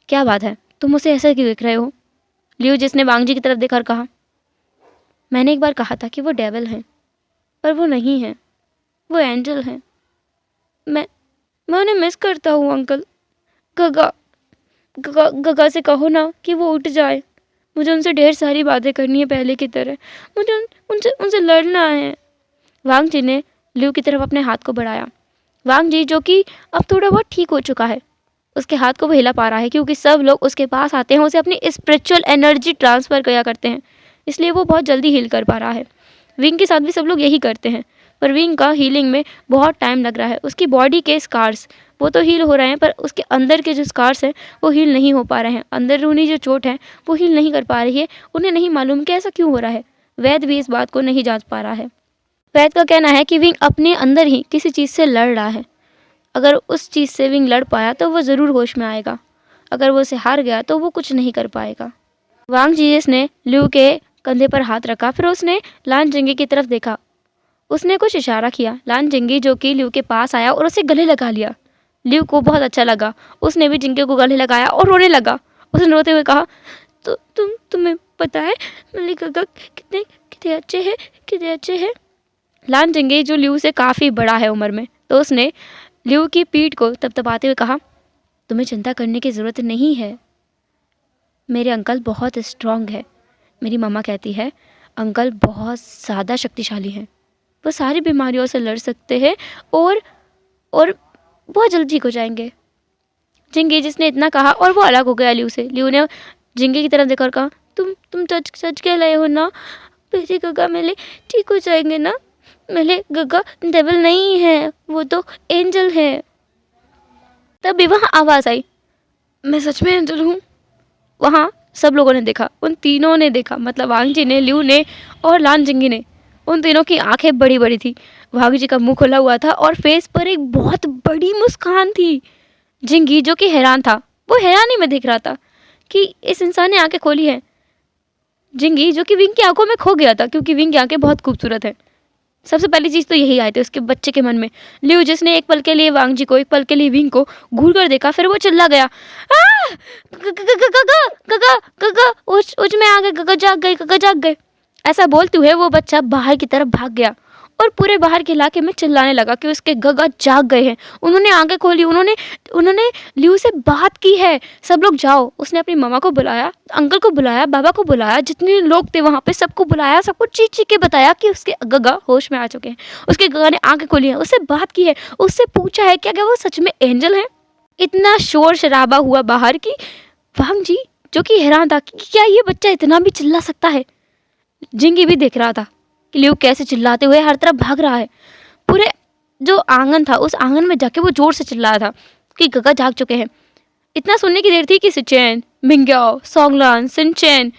क्या बात है, तुम उसे ऐसा क्यों देख रहे हो? लियो जिसने वांग जी की तरफ देखकर कहा। मैंने एक बार कहा था कि वो डेविल हैं, पर वो नहीं है, वो एंजल हैं। मैं उन्हें मिस करता हूँ अंकल। गगा गगा गगा से कहो ना कि वो उठ जाए। मुझे उनसे ढेर सारी बातें करनी है पहले की तरह। मुझे उनसे उनसे लड़ना है। वांग जी ने लियो की तरफ अपने हाथ को बढ़ाया। वांग जी जो कि अब थोड़ा बहुत ठीक हो चुका है, उसके हाथ को वो हिला पा रहा है क्योंकि सब लोग उसके पास आते हैं, उसे अपनी स्पिरिचुअल एनर्जी ट्रांसफ़र किया करते हैं, इसलिए वो बहुत जल्दी हील कर पा रहा है। विंग के साथ भी सब लोग यही करते हैं, पर विंग का हीलिंग में बहुत टाइम लग रहा है। उसकी बॉडी के स्कार्स वो तो हील हो रहे हैं, पर उसके अंदर के जो स्कार्स हैं वो हील नहीं हो पा रहे हैं। अंदरूनी जो चोट है वो हील नहीं कर पा रही है। उन्हें नहीं मालूम कि ऐसा क्यों हो रहा है। वैद भी इस बात को नहीं जांच पा रहा है। वैद का कहना है कि विंग अपने अंदर ही किसी चीज़ से लड़ रहा है। अगर उस चीज़ से विंग लड़ पाया तो वो ज़रूर होश में आएगा, अगर वो उसे हार गया तो वो कुछ नहीं कर पाएगा। वांग जीएस ने लियो के कंधे पर हाथ रखा, फिर उसने लान जिंगी की तरफ देखा। उसने कुछ इशारा किया। लान जिंगी जो कि लियो के पास आया और उसे गले लगा लिया। लियो को बहुत अच्छा लगा। उसने भी जिंगी को गले लगाया और रोने लगा। उसने रोते हुए कहा, तो तुम्हें पता है मेरे काका कितने कितने अच्छे हैं, कितने अच्छे हैं। लान जिंगी जो लियो से काफ़ी बड़ा है उम्र में, तो उसने लियो की पीठ को तपतपाते हुए कहा, तुम्हें चिंता करने की ज़रूरत नहीं है, मेरे अंकल बहुत स्ट्रांग है। मेरी मम्मा कहती है अंकल बहुत ज़्यादा शक्तिशाली हैं, वो सारी बीमारियों से लड़ सकते हैं और बहुत जल्द ठीक हो जाएंगे। जिंगी जिसने इतना कहा और वो अलग हो गया लियो से। लियो ने जिंगी की तरफ देखकर कहा, तुम सच कह रहे हो ना? मेरे गगा मेले ठीक हो जाएंगे ना? मेरे गगा डेविल नहीं है, वो तो एंजल है। तभी वहाँ आवाज़ आई, मैं सच में एंजल हूँ। वहाँ सब लोगों ने देखा, उन तीनों ने देखा, मतलब वांग जी ने, लियो ने और लान जिंगी ने। उन तीनों की आंखें बड़ी बड़ी थी। वांग जी का मुंह खुला हुआ था और फेस पर एक बहुत बड़ी मुस्कान थी। जिंगी जो कि हैरान था, वो हैरानी में देख रहा था कि इस इंसान ने आंखें खोली है। जिंगी जो कि विंग की आंखों में खो गया था क्योंकि विंग की आंखें बहुत खूबसूरत है। सबसे पहली चीज़ तो यही आई थी उसके बच्चे के मन में। लियो जिसने एक पल के लिए वांग जी को, एक पल के लिए विंग को घूर कर देखा, फिर वो चिल्ला गया, गगा उच में आ गए, गगा जाग गए, गगा जाग गए। ऐसा बोलते हुए वो बच्चा बाहर की तरफ भाग गया और पूरे बाहर के इलाके में चिल्लाने लगा कि उसके गगा जाग गए हैं। उन्होंने आंखें खोली, उन्होंने लियो से बात की है। सब लोग जाओ। उसने अपनी मामा को बुलाया, अंकल को बुलाया, बाबा को बुलाया, जितने लोग थे वहाँ पे सबको बुलाया, सबको चीख चीख के बताया कि उसके गगा होश में आ चुके हैं, उसके गगा ने आंखें खोली हैं, उससे बात की है, उससे पूछा है क्या क्या वो सच में एंजल है। इतना शोर शराबा हुआ बाहर की वांग जी जो कि हैरान था कि क्या ये बच्चा इतना भी चिल्ला सकता है। जिंगी भी देख रहा था कि लियो कैसे चिल्लाते हुए हर तरफ भाग रहा है। पूरे जो आंगन था उस आंगन में जाके वो जोर से चिल्लाया था कि गगा जाग चुके हैं। इतना सुनने की देर थी कि सिचेन, मिंग्याओ, सोंगलान, सिनचेन,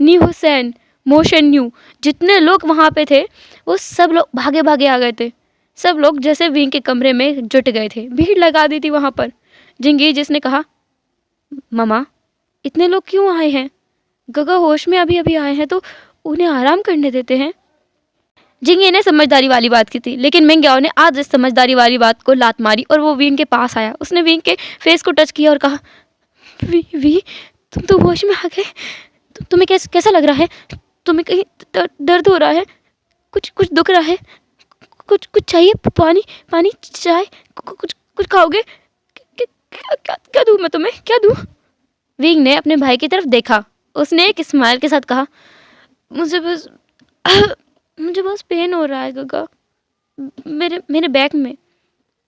नी हुसैन, मोशन न्यू, जितने लोग वहाँ पे थे वो सब लोग भागे भागे आ गए थे। सब लोग जैसे विंग के कमरे में जुट गए थे, भीड़ लगा दी थी वहाँ पर। जिंगी जिसने कहा, मामा इतने लोग क्यों आए हैं? गगा होश में अभी अभी आए हैं तो उन्हें आराम करने देते हैं। जिंगी ने समझदारी वाली बात की थी, लेकिन मिंग्याओ ने आज इस समझदारी वाली बात को लात मारी और वो विंग के पास आया। उसने विंग के फेस को टच किया और कहा, वी तुम तो होश में आ गए। तुम्हें कैसा लग रहा है? तुम्हें कहीं दर्द हो रहा है? कुछ दुख रहा है? कुछ चाहिए? पानी चाय कुछ खाओगे? क्या दूँ मैं तुम्हें, क्या दूँ? विंग ने अपने भाई की तरफ देखा। उसने एक स्माइल के साथ कहा, मुझे बस पेन हो रहा है गगा, मेरे बैक में।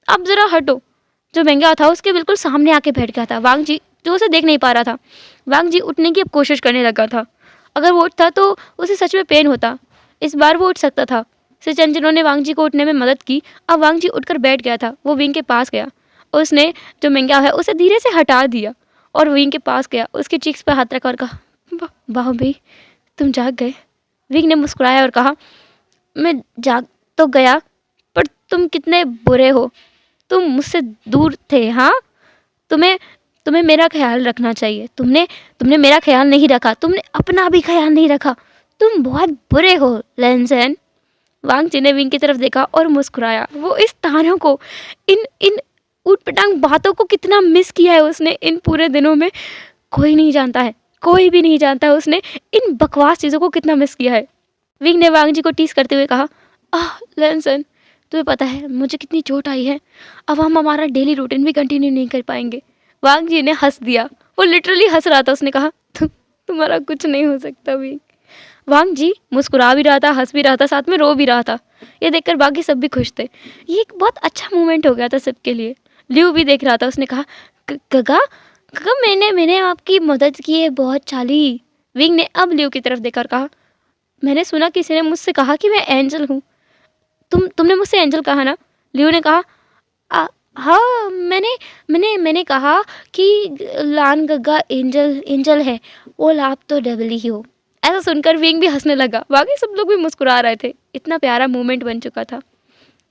अब ज़रा हटो। जो महंगा था उसके बिल्कुल सामने आके बैठ गया था वांग जी, जो उसे देख नहीं पा रहा था। वांग जी उठने की अब कोशिश करने लगा था। अगर वो उठता तो उसे सच में पेन होता। इस बार वो उठ सकता था। सिचेन जिन्होंने वांग जी को उठने में मदद की, अब वांग जी उठकर बैठ गया था। वो विंग के पास गया, उसने जो महंगा है उसे धीरे से हटा दिया और विंग के पास गया, उसके चीक्स पर हाथ रखा और कहा, वाह भाई तुम जाग गए। विंग ने मुस्कुराया और कहा, मैं जाग तो गया, पर तुम कितने बुरे हो। तुम मुझसे दूर थे। हाँ, तुम्हें मेरा ख्याल रखना चाहिए। तुमने मेरा ख्याल नहीं रखा, तुमने अपना भी ख्याल नहीं रखा। तुम बहुत बुरे हो लेंसेन। वांग जी ने विंग की तरफ देखा और मुस्कुराया। वो इस तारों को, इन ऊट पटांग बातों को कितना मिस किया है उसने इन पूरे दिनों में। कोई नहीं जानता है, कोई भी नहीं जानता उसने इन बकवास चीज़ों को कितना मिस किया है। विंग ने वांग जी को टीस करते हुए कहा, लैनसन, तुम्हें पता है मुझे कितनी चोट आई है, अब हम हमारा डेली रूटीन भी कंटिन्यू नहीं कर पाएंगे। वांग जी ने हंस दिया, वो लिटरली हंस रहा था। उसने कहा, तुम्हारा कुछ नहीं हो सकता विंग। वांग जी मुस्कुरा भी रहा था, हंस भी रहा था, साथ में रो भी रहा था। ये देखकर बाकी सब भी खुश थे। ये एक बहुत अच्छा मोमेंट हो गया था सबके लिए। ल्यू भी देख रहा था। उसने कहा, गगा गगा मैंने आपकी मदद की है बहुत चाली। विंग ने अब ल्यू की तरफ देखकर कहा, मैंने सुना किसी ने मुझसे कहा कि मैं एंजल हूँ। तुमने मुझसे एंजल कहा ना? ल्यू ने कहा, हाँ मैंने कहा कि लान गग्गा एंजल है, और आप तो डेविल ही हो। ऐसा सुनकर विंग भी हंसने लगा। बाकी सब लोग भी मुस्कुरा रहे थे। इतना प्यारा मोमेंट बन चुका था।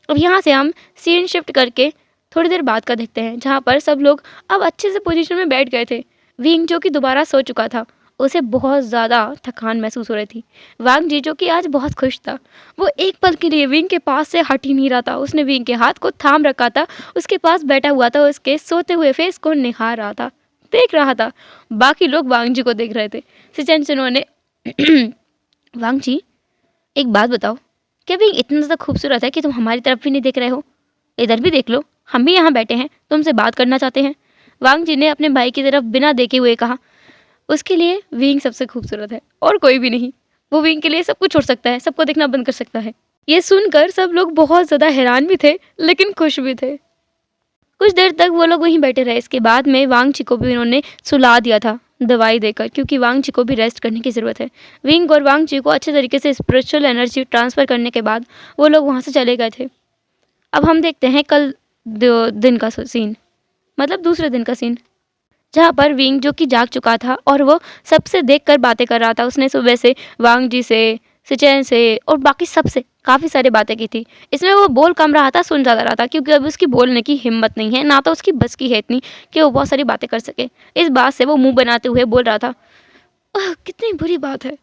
अब यहाँ से हम सीन शिफ्ट करके थोड़ी देर बाद का देखते हैं, जहाँ पर सब लोग अब अच्छे से पोजीशन में बैठ गए थे। विंग जो कि दोबारा सो चुका था, उसे बहुत ज़्यादा थकान महसूस हो रही थी। वांग जी जो कि आज बहुत खुश था, वो एक पल के लिए विंग के पास से हट ही नहीं रहा था। उसने विंग के हाथ को थाम रखा था, उसके पास बैठा हुआ था, उसके सोते हुए फेस को निहार रहा था, देख रहा था। बाकी लोग वांग जी को देख रहे थे। सिचेन चिनो ने वांग जी, एक बात बताओ, क्या विंग इतना ज़्यादा खूबसूरत है कि तुम हमारी तरफ भी नहीं देख रहे हो? इधर भी देख लो, हम भी यहाँ बैठे हैं, तुमसे बात करना चाहते हैं। वांग जी ने अपने भाई की तरफ बिना देखे हुए कहा, उसके लिए विंग सबसे खूबसूरत है और कोई भी नहीं। वो विंग के लिए सब कुछ छोड़ सकता है, सबको देखना बंद कर सकता है। ये सुनकर सब लोग बहुत ज़्यादा हैरान भी थे, लेकिन खुश भी थे। कुछ देर तक वो लोग वहीं बैठे रहे। इसके बाद में वांग जी को भी उन्होंने सुला दिया था दवाई देकर, क्योंकि वांग जी को भी रेस्ट करने की ज़रूरत है। विंग और वांग जी को अच्छे तरीके से स्पिरिचुअल एनर्जी ट्रांसफ़र करने के बाद वो लोग वहाँ से चले गए थे। अब हम देखते हैं कल दिन का सीन, मतलब दूसरे दिन का सीन, जहाँ पर विंग जो कि जाग चुका था और वो सबसे देखकर बातें कर रहा था। उसने सुबह से वांग जी से, सिचेन से और बाकी सबसे काफ़ी सारी बातें की थी। इसमें वो बोल कम रहा था, सुन ज़्यादा रहा था, क्योंकि अब उसकी बोलने की हिम्मत नहीं है, ना तो उसकी बस की है इतनी कि वो बहुत सारी बातें कर सके। इस बात से वो मुंह बनाते हुए बोल रहा था, कितनी बुरी बात है,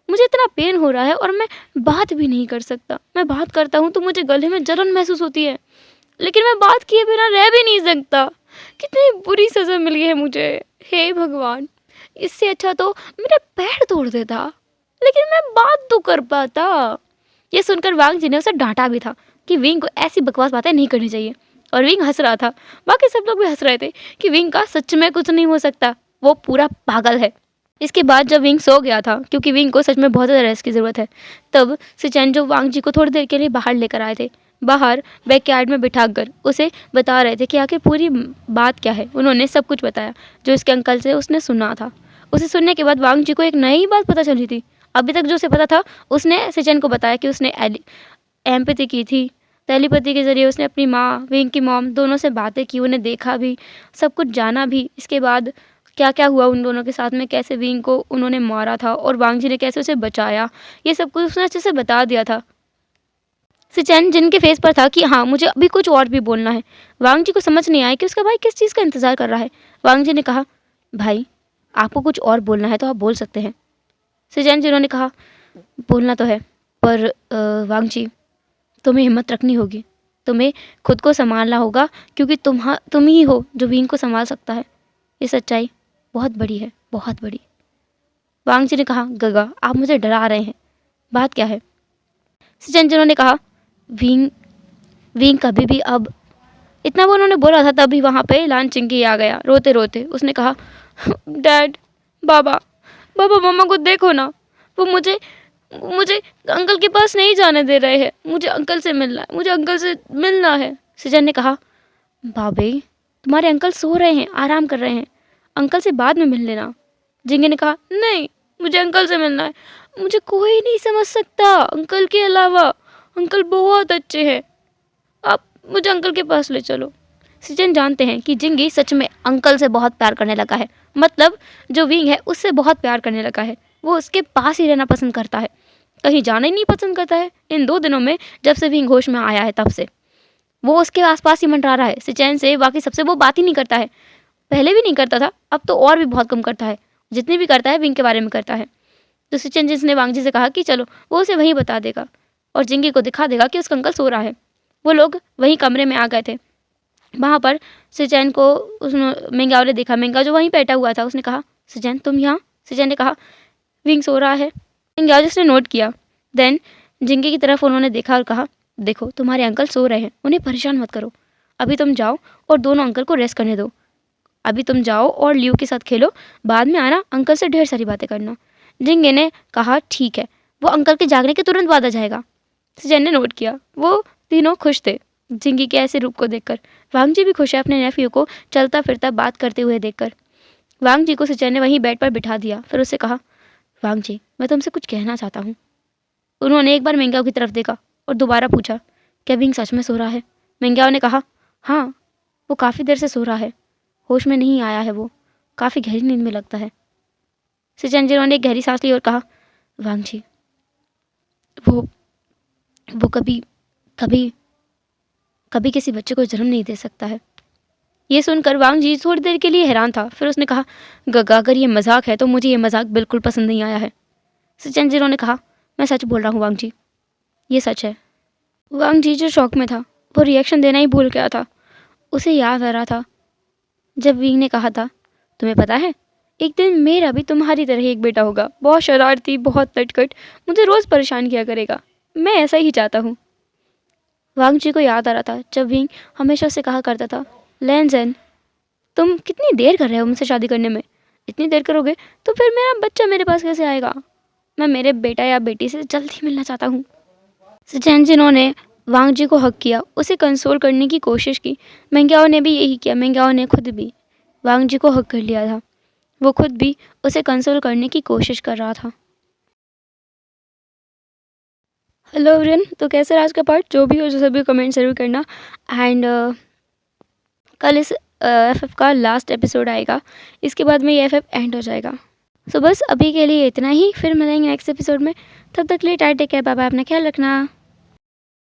मुझे इतना पेन हो रहा है और मैं बात भी नहीं कर सकता। मैं बात करता हूँ तो मुझे गले में जलन महसूस होती है, लेकिन मैं बात किए बिना रह भी नहीं सकता। कितनी बुरी सज़ा मिली है मुझे, हे भगवान। इससे अच्छा तो मेरा पैर तोड़ देता, लेकिन मैं बात तो कर पाता। ये सुनकर वांग जी ने उसे डांटा भी था कि विंग को ऐसी बकवास बातें नहीं करनी चाहिए, और विंग हंस रहा था। बाकी सब लोग भी हंस रहे थे कि विंग का सच में कुछ नहीं हो सकता, वो पूरा पागल है। इसके बाद जब विंग सो गया था, क्योंकि विंग को सच में बहुत ज़्यादा रेस्ट की ज़रूरत है, तब सिचेन जो वांग जी को थोड़ी देर के लिए बाहर लेकर आए थे, बाहर बैकयार्ड में बिठाकर उसे बता रहे थे कि आखिर पूरी बात क्या है। उन्होंने सब कुछ बताया जो उसके अंकल से उसने सुना था। उसे सुनने के बाद वांग जी को एक नई बात पता चली थी। अभी तक जो उसे पता था, उसने सिचेन को बताया कि उसने एम्पैथी की थी। टेलीपैथी के ज़रिए उसने अपनी माँ, विंग की मॉम, दोनों से बातें की, उन्हें देखा भी, सब कुछ जाना भी। इसके बाद क्या क्या हुआ उन दोनों के साथ में, कैसे विंग को उन्होंने मारा था और वांग जी ने कैसे उसे बचाया, ये सब कुछ उसने अच्छे से बता दिया था। सिचेन जिनके फेस पर था कि हाँ मुझे अभी कुछ और भी बोलना है। वांग जी को समझ नहीं आया कि उसका भाई किस चीज़ का इंतज़ार कर रहा है। वांग जी ने कहा, भाई आपको कुछ और बोलना है तो आप बोल सकते हैं। सिचेन जिन्होंने कहा, बोलना तो है, पर वांग जी तुम्हें हिम्मत रखनी होगी, तुम्हें खुद को संभालना होगा, क्योंकि तुम ही हो जो विंग को संभाल सकता है। ये सच्चाई बहुत बड़ी है, बहुत बड़ी। वांग जी ने कहा, गगा आप मुझे डरा रहे हैं, बात क्या है? सिचेन जिन्होंने कहा, विंग कभी भी अब, इतना वो उन्होंने बोला था तभी वहाँ पे लान चिंकी आ गया रोते रोते। उसने कहा, डैड, बाबा मम्मा को देखो ना, वो मुझे अंकल के पास नहीं जाने दे रहे हैं, मुझे अंकल से मिलना है। सिचेन ने कहा, बाबे तुम्हारे अंकल सो रहे हैं, आराम कर रहे हैं, अंकल से बाद में मिल लेना। जिंगे ने कहा, नहीं मुझे अंकल से मिलना है, मुझे कोई नहीं समझ सकता अंकल के अलावा, अंकल बहुत अच्छे हैं, आप मुझे अंकल के पास ले चलो। सिचेन जानते हैं कि जिंगी सच में अंकल से बहुत प्यार करने लगा है, मतलब जो विंग है उससे बहुत प्यार करने लगा है। वो उसके पास ही रहना पसंद करता है, कहीं जाना ही नहीं पसंद करता है। इन 2 दिनों में जब से विंग होश में आया है तब से वो उसके आसपास ही मंडरा रहा है। सिचेन से, बाकी सबसे वो बात ही नहीं करता है। पहले भी नहीं करता था, अब तो और भी बहुत कम करता है। जितनी भी करता है विंग के बारे में करता है। तो सिचेन जिसने वांग जी से कहा कि चलो वो उसे वहीं बता देगा और जिंगी को दिखा देगा कि उसका अंकल सो रहा है। वो लोग वहीं कमरे में आ गए थे। वहाँ पर सिचेन को उसने मेंगाओ ने देखा। मेंगा जो वहीं बैठा हुआ था, उसने कहा, सजैन तुम यहाँ? सजैन ने कहा विंग सो रहा है। मिंगयाओ ने नोट किया। देन जिंगी की तरफ उन्होंने देखा और कहा देखो तुम्हारे अंकल सो रहे हैं, उन्हें परेशान मत करो। अभी तुम जाओ और दोनों अंकल को रेस्ट करने दो। अभी तुम जाओ और लियो के साथ खेलो, बाद में आना अंकल से ढेर सारी बातें करना। जिंगे ने कहा ठीक है, वो अंकल के जागने के तुरंत बाद आ जाएगा। सजैन ने नोट किया। वो तीनों खुश थे जिंगी के ऐसे रूप को देखकर। वांग जी भी खुश है अपने नेफ्यू को चलता फिरता बात करते हुए देखकर। वांग जी को सजैन ने वहीं बेड पर बिठा दिया। फिर उससे कहा वांग जी मैं तुमसे कुछ कहना चाहता हूँ। उन्होंने एक बार मिंगयाओ की तरफ देखा और दोबारा पूछा क्या विंग सच में सो रहा है? मिंगयाओ ने कहा हाँ, वो काफ़ी देर से सो रहा है, होश में नहीं आया है, वो काफ़ी गहरी नींद में लगता है। सिचेंजिरो ने एक गहरी सांस ली और कहा वांग जी वो कभी कभी कभी किसी बच्चे को जन्म नहीं दे सकता है। ये सुनकर वांग जी थोड़ी देर के लिए हैरान था। फिर उसने कहा गगा अगर ये मजाक है तो मुझे ये मजाक बिल्कुल पसंद नहीं आया है। सिचेंजिरो ने कहा मैं सच बोल रहा हूँ वांग जी, ये सच है। वांग जी जो शौक में था वो रिएक्शन देना ही भूल गया था। उसे याद आ रहा था जब विंग ने कहा था तुम्हें पता है एक दिन मेरा भी तुम्हारी तरह एक बेटा होगा, बहुत शरारती, बहुत नटखट, मुझे रोज़ परेशान किया करेगा। मैं ऐसा ही चाहता हूँ। वांग जी को याद आ रहा था जब विंग हमेशा उसे कहा करता था लैनजेन तुम कितनी देर कर रहे हो मुझसे शादी करने में, इतनी देर करोगे तो फिर मेरा बच्चा मेरे पास कैसे आएगा? मैं मेरे बेटा या बेटी से जल्दी मिलना चाहता हूँ। सिचेंजिनो ने वांग जी को हक किया, उसे कंसोल करने की कोशिश की। मिंगयाओ ने भी यही किया। मिंगयाओ ने खुद भी वांग जी को हक कर लिया था। वो खुद भी उसे कंसोल करने की कोशिश कर रहा था। हेलो एवरीवन, तो कैसा रहा आज का पार्ट? जो भी हो जो सभी कमेंट जरूर करना। एंड कल इस एफएफ का लास्ट एपिसोड आएगा, इसके बाद में ये एफएफ एंड हो जाएगा। सो बस अभी के लिए इतना ही, फिर मिलेंगे नेक्स्ट एपिसोड में। तब तक के लिए tata take care, bye bye, अपना ख्याल रखना।